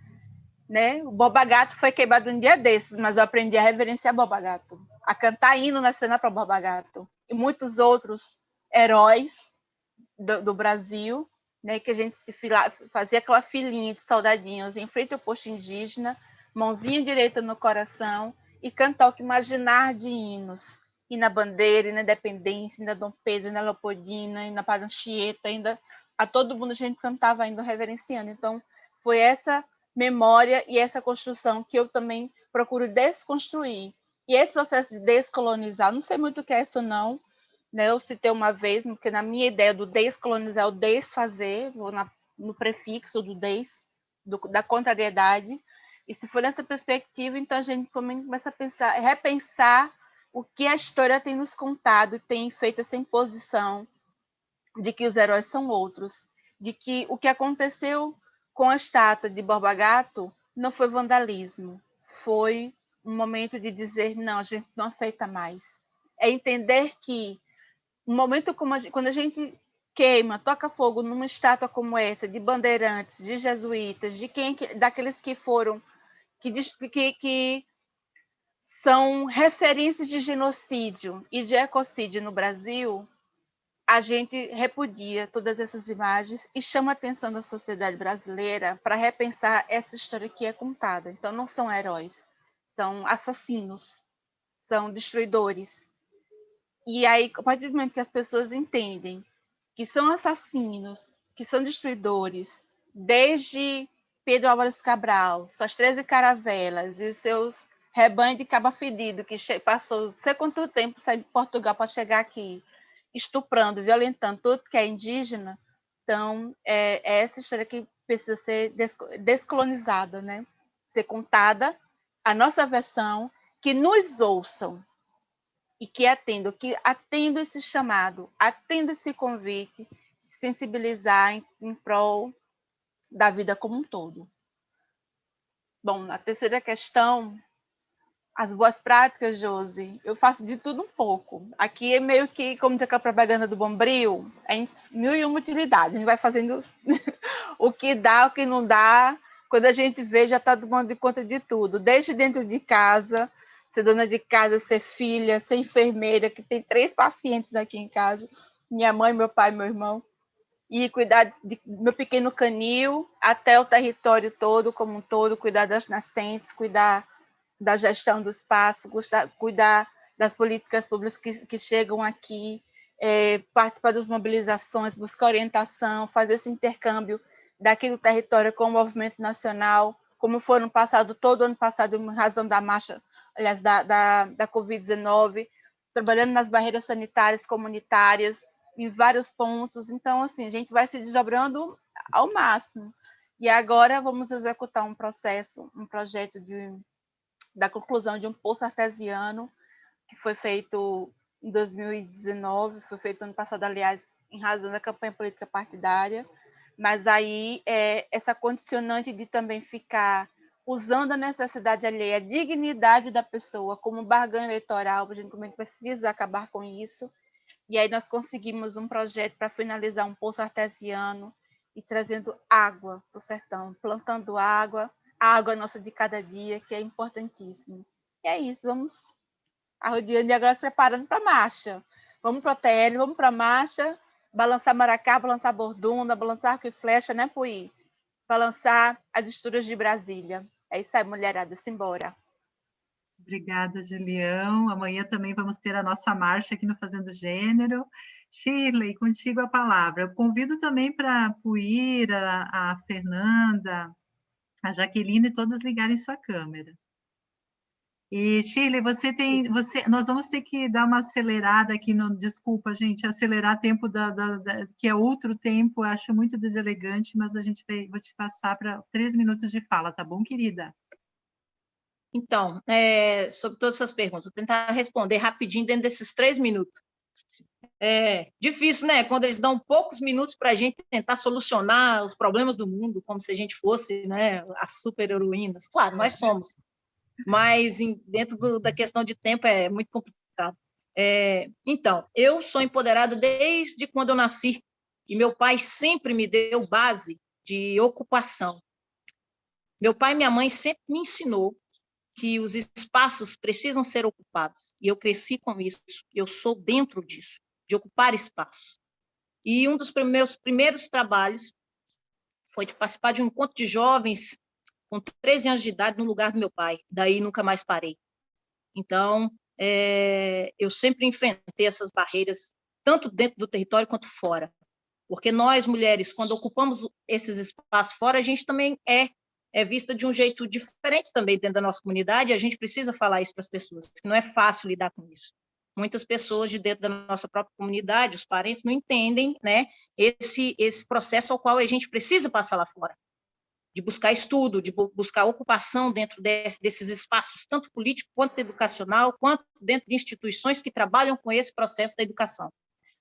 né? O Borba Gato foi queimado um dia desses, mas eu aprendi a reverenciar Borba Gato, a cantar hino na cena para Borba Gato. E muitos outros heróis do Brasil, né? Que a gente fazia aquela filinha de soldadinhos em frente ao posto indígena, mãozinha direita no coração, e cantar o que imaginar de hinos. E na bandeira, e na independência, e na Dom Pedro, e na Leopoldina, e na Padre Anchieta, ainda a todo mundo a gente cantava ainda reverenciando. Então, foi essa memória e essa construção que eu também procuro desconstruir. E esse processo de descolonizar, não sei muito o que é isso não, né? Eu citei uma vez, porque na minha ideia do descolonizar, o desfazer, vou no prefixo do des, da contrariedade, e se for nessa perspectiva, então a gente também começa a repensar o que a história tem nos contado e tem feito essa imposição de que os heróis são outros, de que o que aconteceu com a estátua de Borba Gato não foi vandalismo, foi um momento de dizer, não, a gente não aceita mais. É entender que um momento quando a gente queima, toca fogo numa estátua como essa, de bandeirantes, de jesuítas, daqueles que foram, que são referências de genocídio e de ecocídio no Brasil, a gente repudia todas essas imagens e chama a atenção da sociedade brasileira para repensar essa história que é contada. Então, não são heróis, são assassinos, são destruidores. E aí, a partir do momento que as pessoas entendem que são assassinos, que são destruidores, desde Pedro Álvares Cabral, suas 13 caravelas e seus rebanhos de caba fedido, que passou não sei quanto tempo saindo de Portugal para chegar aqui, estuprando, violentando tudo que é indígena. Então, é essa história que precisa ser descolonizada, né? Ser contada, a nossa versão, que nos ouçam e que atendo esse chamado, atendo esse convite, sensibilizar em prol da vida como um todo. Bom, a terceira questão, as boas práticas, Josi, eu faço de tudo um pouco. Aqui é meio que, como diz aquela propaganda do Bombril, é mil e uma utilidades. A gente vai fazendo o que dá, o que não dá. Quando a gente vê, já está tomando conta de tudo. Desde dentro de casa, ser dona de casa, ser filha, ser enfermeira, que tem 3 pacientes aqui em casa. Minha mãe, meu pai, meu irmão. E cuidar do meu pequeno canil, até o território todo, como um todo, cuidar das nascentes, cuidar da gestão do espaço, cuidar das políticas públicas que chegam aqui, participar das mobilizações, buscar orientação, fazer esse intercâmbio daqui do território com o movimento nacional, como foi no passado, todo ano passado, em razão da marcha, aliás, da Covid-19, trabalhando nas barreiras sanitárias comunitárias, em vários pontos. Então, assim, a gente vai se desdobrando ao máximo. E agora vamos executar um projeto da conclusão de um poço artesiano, que foi feito em 2019, foi feito ano passado, aliás, em razão da campanha política partidária, mas aí essa condicionante de também ficar usando a necessidade alheia, a dignidade da pessoa como barganha eleitoral, a gente também precisa acabar com isso. E aí nós conseguimos um projeto para finalizar um poço artesiano e trazendo água para o sertão, plantando água, a água nossa de cada dia, que é importantíssimo. E é isso, vamos arrodeando e agora se preparando para a marcha. Vamos para o TL, vamos para a marcha, balançar maracá, balançar borduna, balançar arco e flecha, né, Puí? Balançar as estruturas de Brasília. É isso aí, mulherada, simbora. Obrigada, Julião. Amanhã também vamos ter a nossa marcha aqui no Fazendo Gênero. Shirley, contigo a palavra. Eu convido também para a Puíra, a Fernanda, a Jaqueline, todas ligarem sua câmera. E, Shirley, nós vamos ter que dar uma acelerada aqui, desculpa, gente, acelerar tempo que é outro tempo, eu acho muito deselegante, mas vou te passar para 3 minutos de fala, tá bom, querida? Então, sobre todas essas perguntas, vou tentar responder rapidinho dentro desses 3 minutos. É difícil, né? Quando eles dão poucos minutos para a gente tentar solucionar os problemas do mundo, como se a gente fosse, né, as super-heroínas. Claro, nós somos. Mas dentro da questão de tempo é muito complicado. Então, eu sou empoderada desde quando eu nasci, e meu pai sempre me deu base de ocupação. Meu pai e minha mãe sempre me ensinou que os espaços precisam ser ocupados, e eu cresci com isso, eu sou dentro disso, de ocupar espaços. E um dos meus primeiros trabalhos foi de participar de um encontro de jovens com 13 anos de idade no lugar do meu pai, daí nunca mais parei. Então, eu sempre enfrentei essas barreiras, tanto dentro do território quanto fora, porque nós, mulheres, quando ocupamos esses espaços fora, a gente também é vista de um jeito diferente também dentro da nossa comunidade, e a gente precisa falar isso para as pessoas, que não é fácil lidar com isso. Muitas pessoas de dentro da nossa própria comunidade, os parentes, não entendem, né, esse processo ao qual a gente precisa passar lá fora, de buscar estudo, de buscar ocupação dentro desses espaços, tanto político quanto educacional, quanto dentro de instituições que trabalham com esse processo da educação.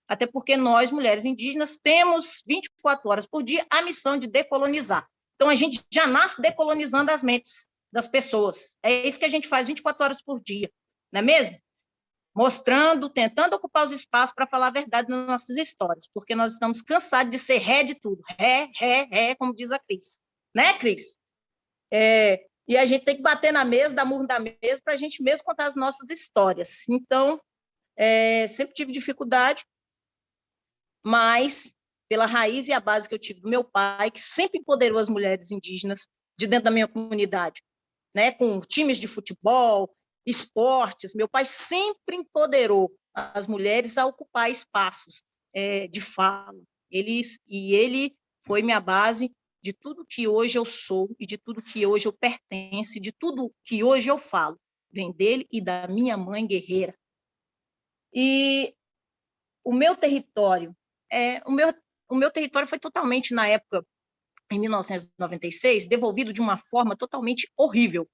Até porque nós, mulheres indígenas, temos 24 horas por dia a missão de decolonizar. Então, a gente já nasce decolonizando as mentes das pessoas. É isso que a gente faz 24 horas por dia, não é mesmo? Mostrando, tentando ocupar os espaços para falar a verdade nas nossas histórias, porque nós estamos cansados de ser ré de tudo. Ré, como diz a Cris. Né, Cris? E a gente tem que bater na mesa, dar murro na mesa, para a gente mesmo contar as nossas histórias. Então, sempre tive dificuldade, mas pela raiz e a base que eu tive do meu pai, que sempre empoderou as mulheres indígenas de dentro da minha comunidade, né, com times de futebol, esportes. Meu pai sempre empoderou as mulheres a ocupar espaços de fala. Ele foi minha base de tudo que hoje eu sou e de tudo que hoje eu pertenço, de tudo que hoje eu falo, vem dele e da minha mãe guerreira. E o meu território, o meu território foi totalmente, na época, em 1996, devolvido de uma forma totalmente horrível,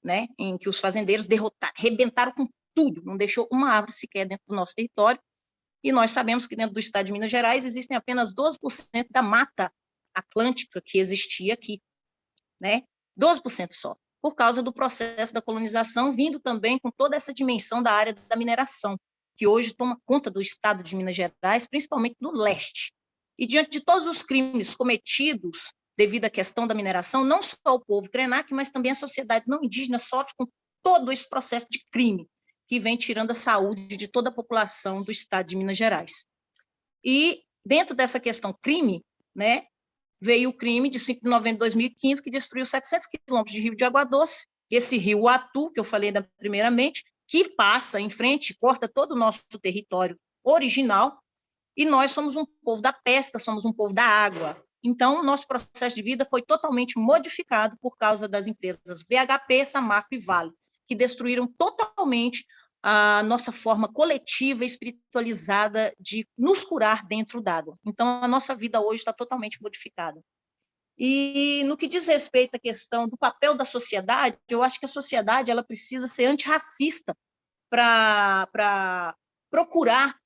né, em que os fazendeiros arrebentaram com tudo, não deixou uma árvore sequer dentro do nosso território, e nós sabemos que dentro do estado de Minas Gerais existem apenas 12% da mata atlântica que existia aqui, né? 12% só, por causa do processo da colonização, vindo também com toda essa dimensão da área da mineração, que hoje toma conta do estado de Minas Gerais, principalmente no leste. E diante de todos os crimes cometidos devido à questão da mineração, não só o povo Krenak, mas também a sociedade não indígena sofre com todo esse processo de crime, que vem tirando a saúde de toda a população do estado de Minas Gerais. E dentro dessa questão crime, né, veio o crime de 5 de novembro de 2015, que destruiu 700 quilômetros de rio de água doce, esse rio Atu, que eu falei primeiramente, que passa em frente, corta todo o nosso território original, e nós somos um povo da pesca, somos um povo da água. Então, o nosso processo de vida foi totalmente modificado por causa das empresas BHP, Samarco e Vale, que destruíram totalmente a nossa forma coletiva e espiritualizada de nos curar dentro d'água. Então, a nossa vida hoje está totalmente modificada. E no que diz respeito à questão do papel da sociedade, eu acho que a sociedade ela precisa ser antirracista para procurar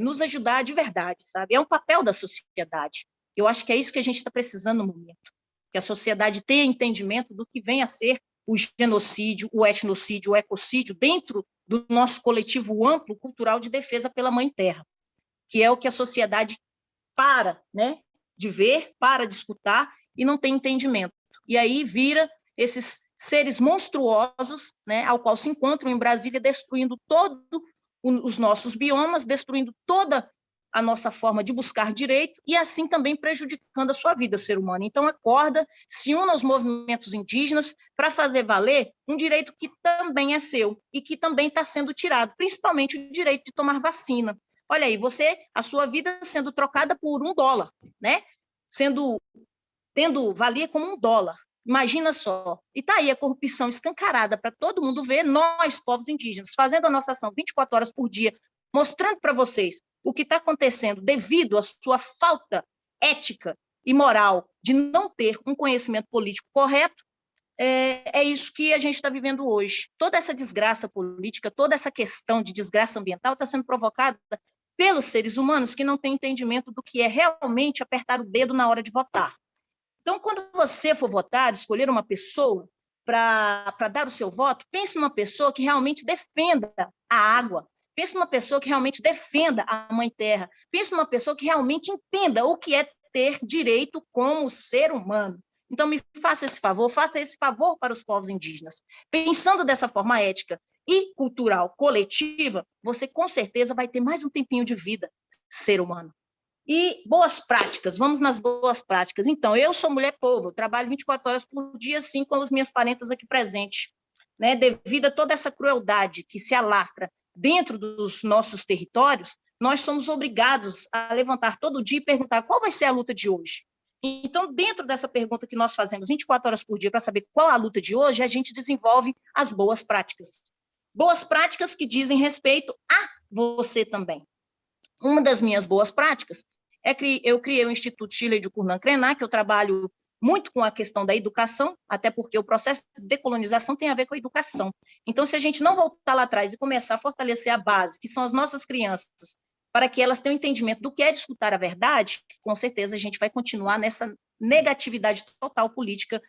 nos ajudar de verdade, sabe? É um papel da sociedade. Eu acho que é isso que a gente está precisando no momento, que a sociedade tenha entendimento do que vem a ser o genocídio, o etnocídio, o ecocídio, dentro do nosso coletivo amplo cultural de defesa pela Mãe Terra, que é o que a sociedade para, né, de ver, para de escutar e não tem entendimento. E aí vira esses seres monstruosos, né, ao qual se encontram em Brasília, destruindo todos os nossos biomas, destruindo toda a nossa forma de buscar direito e assim também prejudicando a sua vida, ser humano. Então, acorda, se una aos movimentos indígenas para fazer valer um direito que também é seu e que também está sendo tirado, principalmente o direito de tomar vacina. Olha aí, a sua vida sendo trocada por $1, né? Valia como $1. Imagina só. E está aí a corrupção escancarada para todo mundo ver, nós, povos indígenas, fazendo a nossa ação 24 horas por dia, mostrando para vocês o que está acontecendo devido à sua falta ética e moral de não ter um conhecimento político correto. É isso que a gente está vivendo hoje. Toda essa desgraça política, toda essa questão de desgraça ambiental está sendo provocada pelos seres humanos que não têm entendimento do que é realmente apertar o dedo na hora de votar. Então, quando você for votar, escolher uma pessoa para dar o seu voto, pense numa pessoa que realmente defenda a água, pense numa pessoa que realmente defenda a Mãe Terra, pense numa pessoa que realmente entenda o que é ter direito como ser humano. Então, me faça esse favor para os povos indígenas. Pensando dessa forma ética e cultural coletiva, você com certeza vai ter mais um tempinho de vida, ser humano. E boas práticas, vamos nas boas práticas. Então, eu sou mulher povo, eu trabalho 24 horas por dia, assim como as minhas parentas aqui presentes, né? Devido a toda essa crueldade que se alastra dentro dos nossos territórios, nós somos obrigados a levantar todo dia e perguntar qual vai ser a luta de hoje. Então, dentro dessa pergunta que nós fazemos 24 horas por dia para saber qual a luta de hoje, a gente desenvolve as boas práticas. Boas práticas que dizem respeito a você também. Uma das minhas boas práticas é que eu criei o Instituto Chile de Curnan Krenak, que eu trabalho muito com a questão da educação, até porque o processo de decolonização tem a ver com a educação. Então, se a gente não voltar lá atrás e começar a fortalecer a base, que são as nossas crianças, para que elas tenham entendimento do que é disputar a verdade, com certeza a gente vai continuar nessa negatividade total política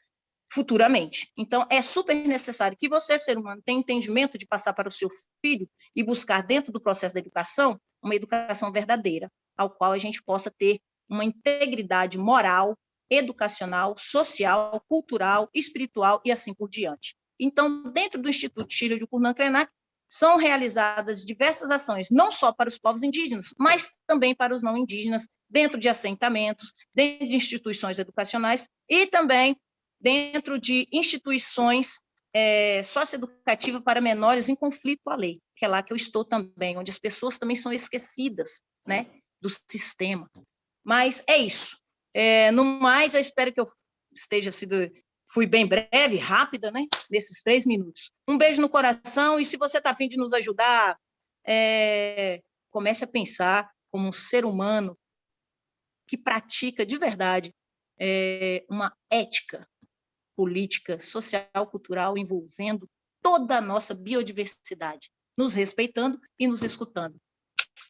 futuramente. Então, é super necessário que você, ser humano, tenha entendimento de passar para o seu filho e buscar dentro do processo da educação uma educação verdadeira, ao qual a gente possa ter uma integridade moral, educacional, social, cultural, espiritual e assim por diante. Então, dentro do Instituto Chile de Curnan Krenak, são realizadas diversas ações, não só para os povos indígenas, mas também para os não indígenas, dentro de assentamentos, dentro de instituições educacionais e também dentro de instituições socioeducativas para menores em conflito com a lei, que é lá que eu estou também, onde as pessoas também são esquecidas, né, do sistema. Mas é isso. No mais, eu espero que eu fui bem breve, rápida, né, nesses 3 minutos. Um beijo no coração, e se você está a fim de nos ajudar, comece a pensar como um ser humano que pratica de verdade uma ética política, social, cultural, envolvendo toda a nossa biodiversidade, nos respeitando e nos escutando.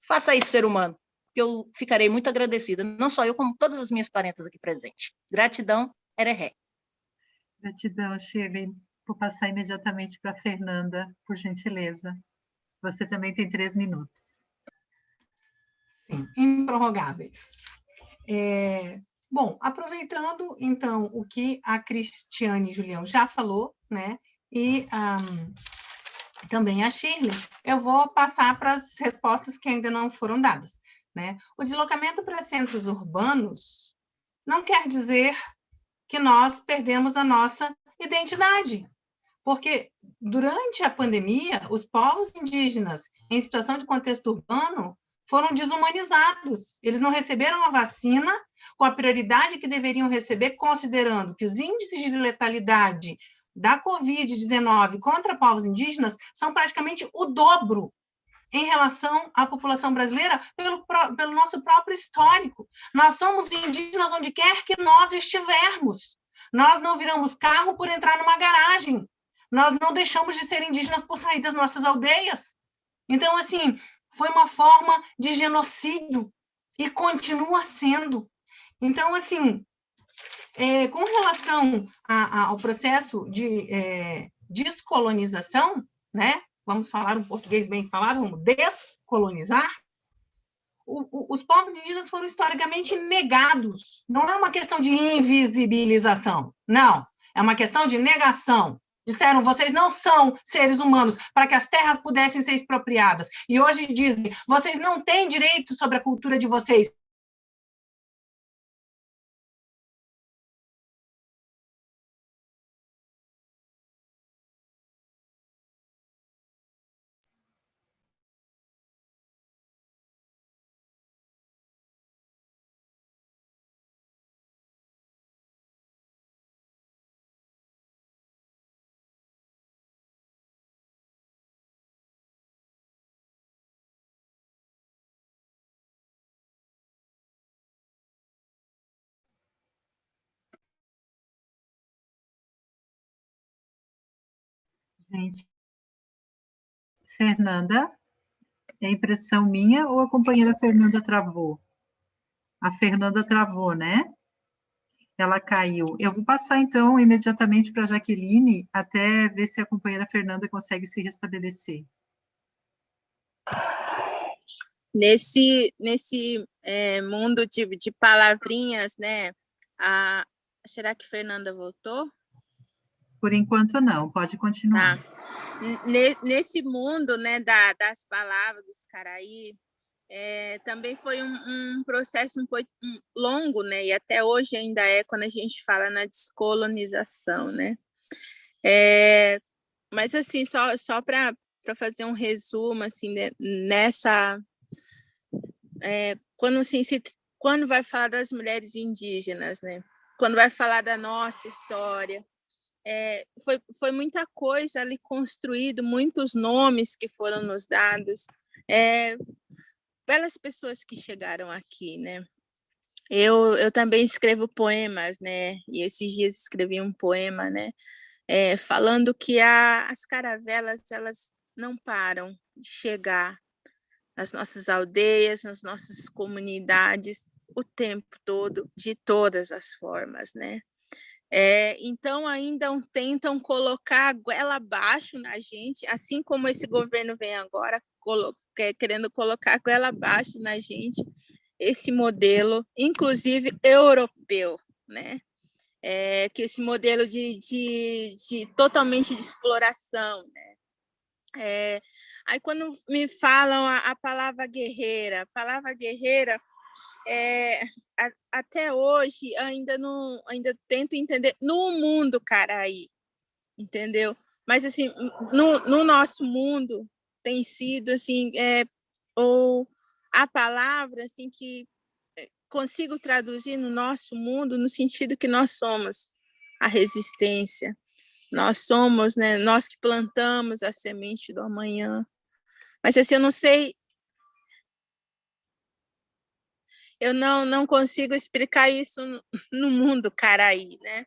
Faça isso, ser humano, que eu ficarei muito agradecida, não só eu, como todas as minhas parentas aqui presentes. Gratidão, Ereré. Gratidão, Shirley. Vou passar imediatamente para a Fernanda, por gentileza. Você também tem 3 minutos. Sim, improrrogáveis. Bom, aproveitando, então, o que a Cristiane Julião já falou, né, e também a Shirley, eu vou passar para as respostas que ainda não foram dadas, né? O deslocamento para centros urbanos não quer dizer que nós perdemos a nossa identidade, porque durante a pandemia, os povos indígenas em situação de contexto urbano foram desumanizados. Eles não receberam a vacina com a prioridade que deveriam receber, considerando que os índices de letalidade da Covid-19 contra povos indígenas são praticamente o dobro em relação à população brasileira pelo nosso próprio histórico. Nós somos indígenas onde quer que nós estivermos. Nós não viramos carro por entrar numa garagem. Nós não deixamos de ser indígenas por sair das nossas aldeias. Então, assim, foi uma forma de genocídio e continua sendo. Então, assim, com relação ao processo de descolonização, né? Vamos falar um português bem falado, vamos descolonizar. Os povos indígenas foram historicamente negados. Não é uma questão de invisibilização, não. É uma questão de negação. Disseram, vocês não são seres humanos, para que as terras pudessem ser expropriadas. E hoje dizem, vocês não têm direito sobre a cultura de vocês. Gente. Fernanda, é impressão minha ou a companheira Fernanda travou? A Fernanda travou, né? Ela caiu. Eu vou passar, então, imediatamente para a Jaqueline, até ver se a companheira Fernanda consegue se restabelecer. Nesse mundo de palavrinhas, né? Será que Fernanda voltou? Por enquanto, não. Pode continuar. Tá. Nesse mundo, né, das palavras, dos caraí, também foi um processo longo, né? E até hoje ainda é quando a gente fala na descolonização, né? Mas, assim, só para fazer um resumo, assim, nessa... quando vai falar das mulheres indígenas, né? Quando vai falar da nossa história, foi muita coisa ali construído, muitos nomes que foram nos dados pelas pessoas que chegaram aqui, né? Eu também escrevo poemas, né? E esses dias escrevi um poema, né? Falando que as caravelas, elas não param de chegar nas nossas aldeias, nas nossas comunidades, o tempo todo, de todas as formas, né? Então, ainda tentam colocar a goela abaixo na gente, assim como esse governo vem agora querendo colocar a goela abaixo na gente, esse modelo, inclusive europeu, né? Que esse modelo de totalmente de exploração, né? Aí, quando me falam a palavra guerreira, até hoje ainda tento entender no mundo caraí, entendeu? Mas, assim, no nosso mundo tem sido assim, ou a palavra assim que consigo traduzir no nosso mundo no sentido que nós somos a resistência, nós somos, né, nós que plantamos a semente do amanhã. Mas, assim, eu não sei, eu não consigo explicar isso no mundo caraí, né?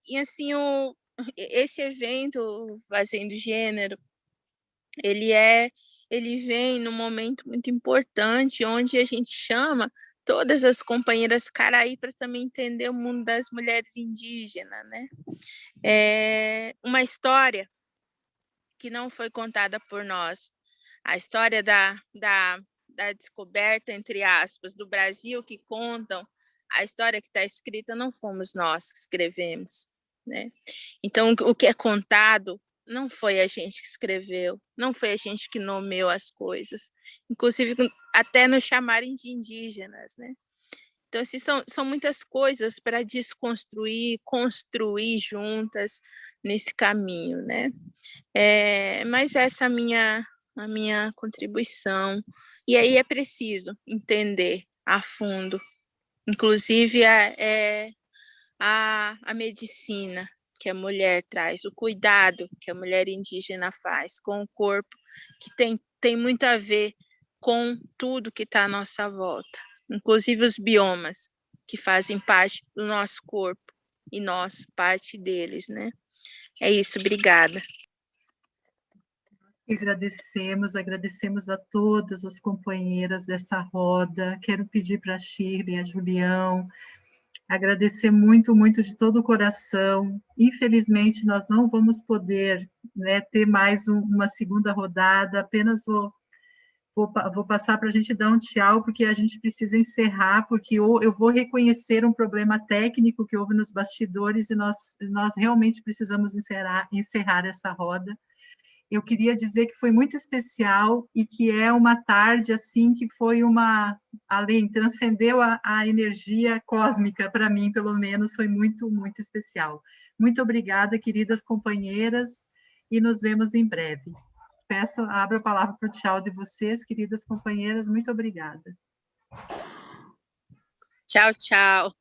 E, assim, esse evento Fazendo Gênero, ele vem num momento muito importante, onde a gente chama todas as companheiras caraí para também entender o mundo das mulheres indígenas, né? Uma história que não foi contada por nós, a história da descoberta, entre aspas, do Brasil, que contam a história que está escrita, não fomos nós que escrevemos, né? Então, o que é contado não foi a gente que escreveu, não foi a gente que nomeou as coisas, inclusive até nos chamarem de indígenas, né? Então, assim, são muitas coisas para desconstruir, construir juntas nesse caminho, né? Mas essa é a minha contribuição. E aí é preciso entender a fundo, inclusive a medicina que a mulher traz, o cuidado que a mulher indígena faz com o corpo, que tem muito a ver com tudo que está à nossa volta, inclusive os biomas que fazem parte do nosso corpo e nós, parte deles, né? É isso, obrigada. Agradecemos a todas as companheiras dessa roda. Quero pedir para a Shirley, a Julião, agradecer muito, muito de todo o coração. Infelizmente, nós não vamos poder, né, ter mais uma segunda rodada, apenas vou passar para a gente dar um tchau, porque a gente precisa encerrar, porque eu vou reconhecer um problema técnico que houve nos bastidores e nós realmente precisamos encerrar essa roda. Eu queria dizer que foi muito especial e que é uma tarde assim que foi transcendeu a energia cósmica, para mim, pelo menos, foi muito, muito especial. Muito obrigada, queridas companheiras, e nos vemos em breve. Abro a palavra para o tchau de vocês, queridas companheiras, muito obrigada. Tchau, tchau.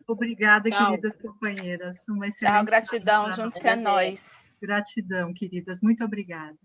Obrigada, Tchau. queridas companheiras. Uma excelente Tchau, gratidão, tarde. junto é nós. Gratidão, queridas, muito obrigada.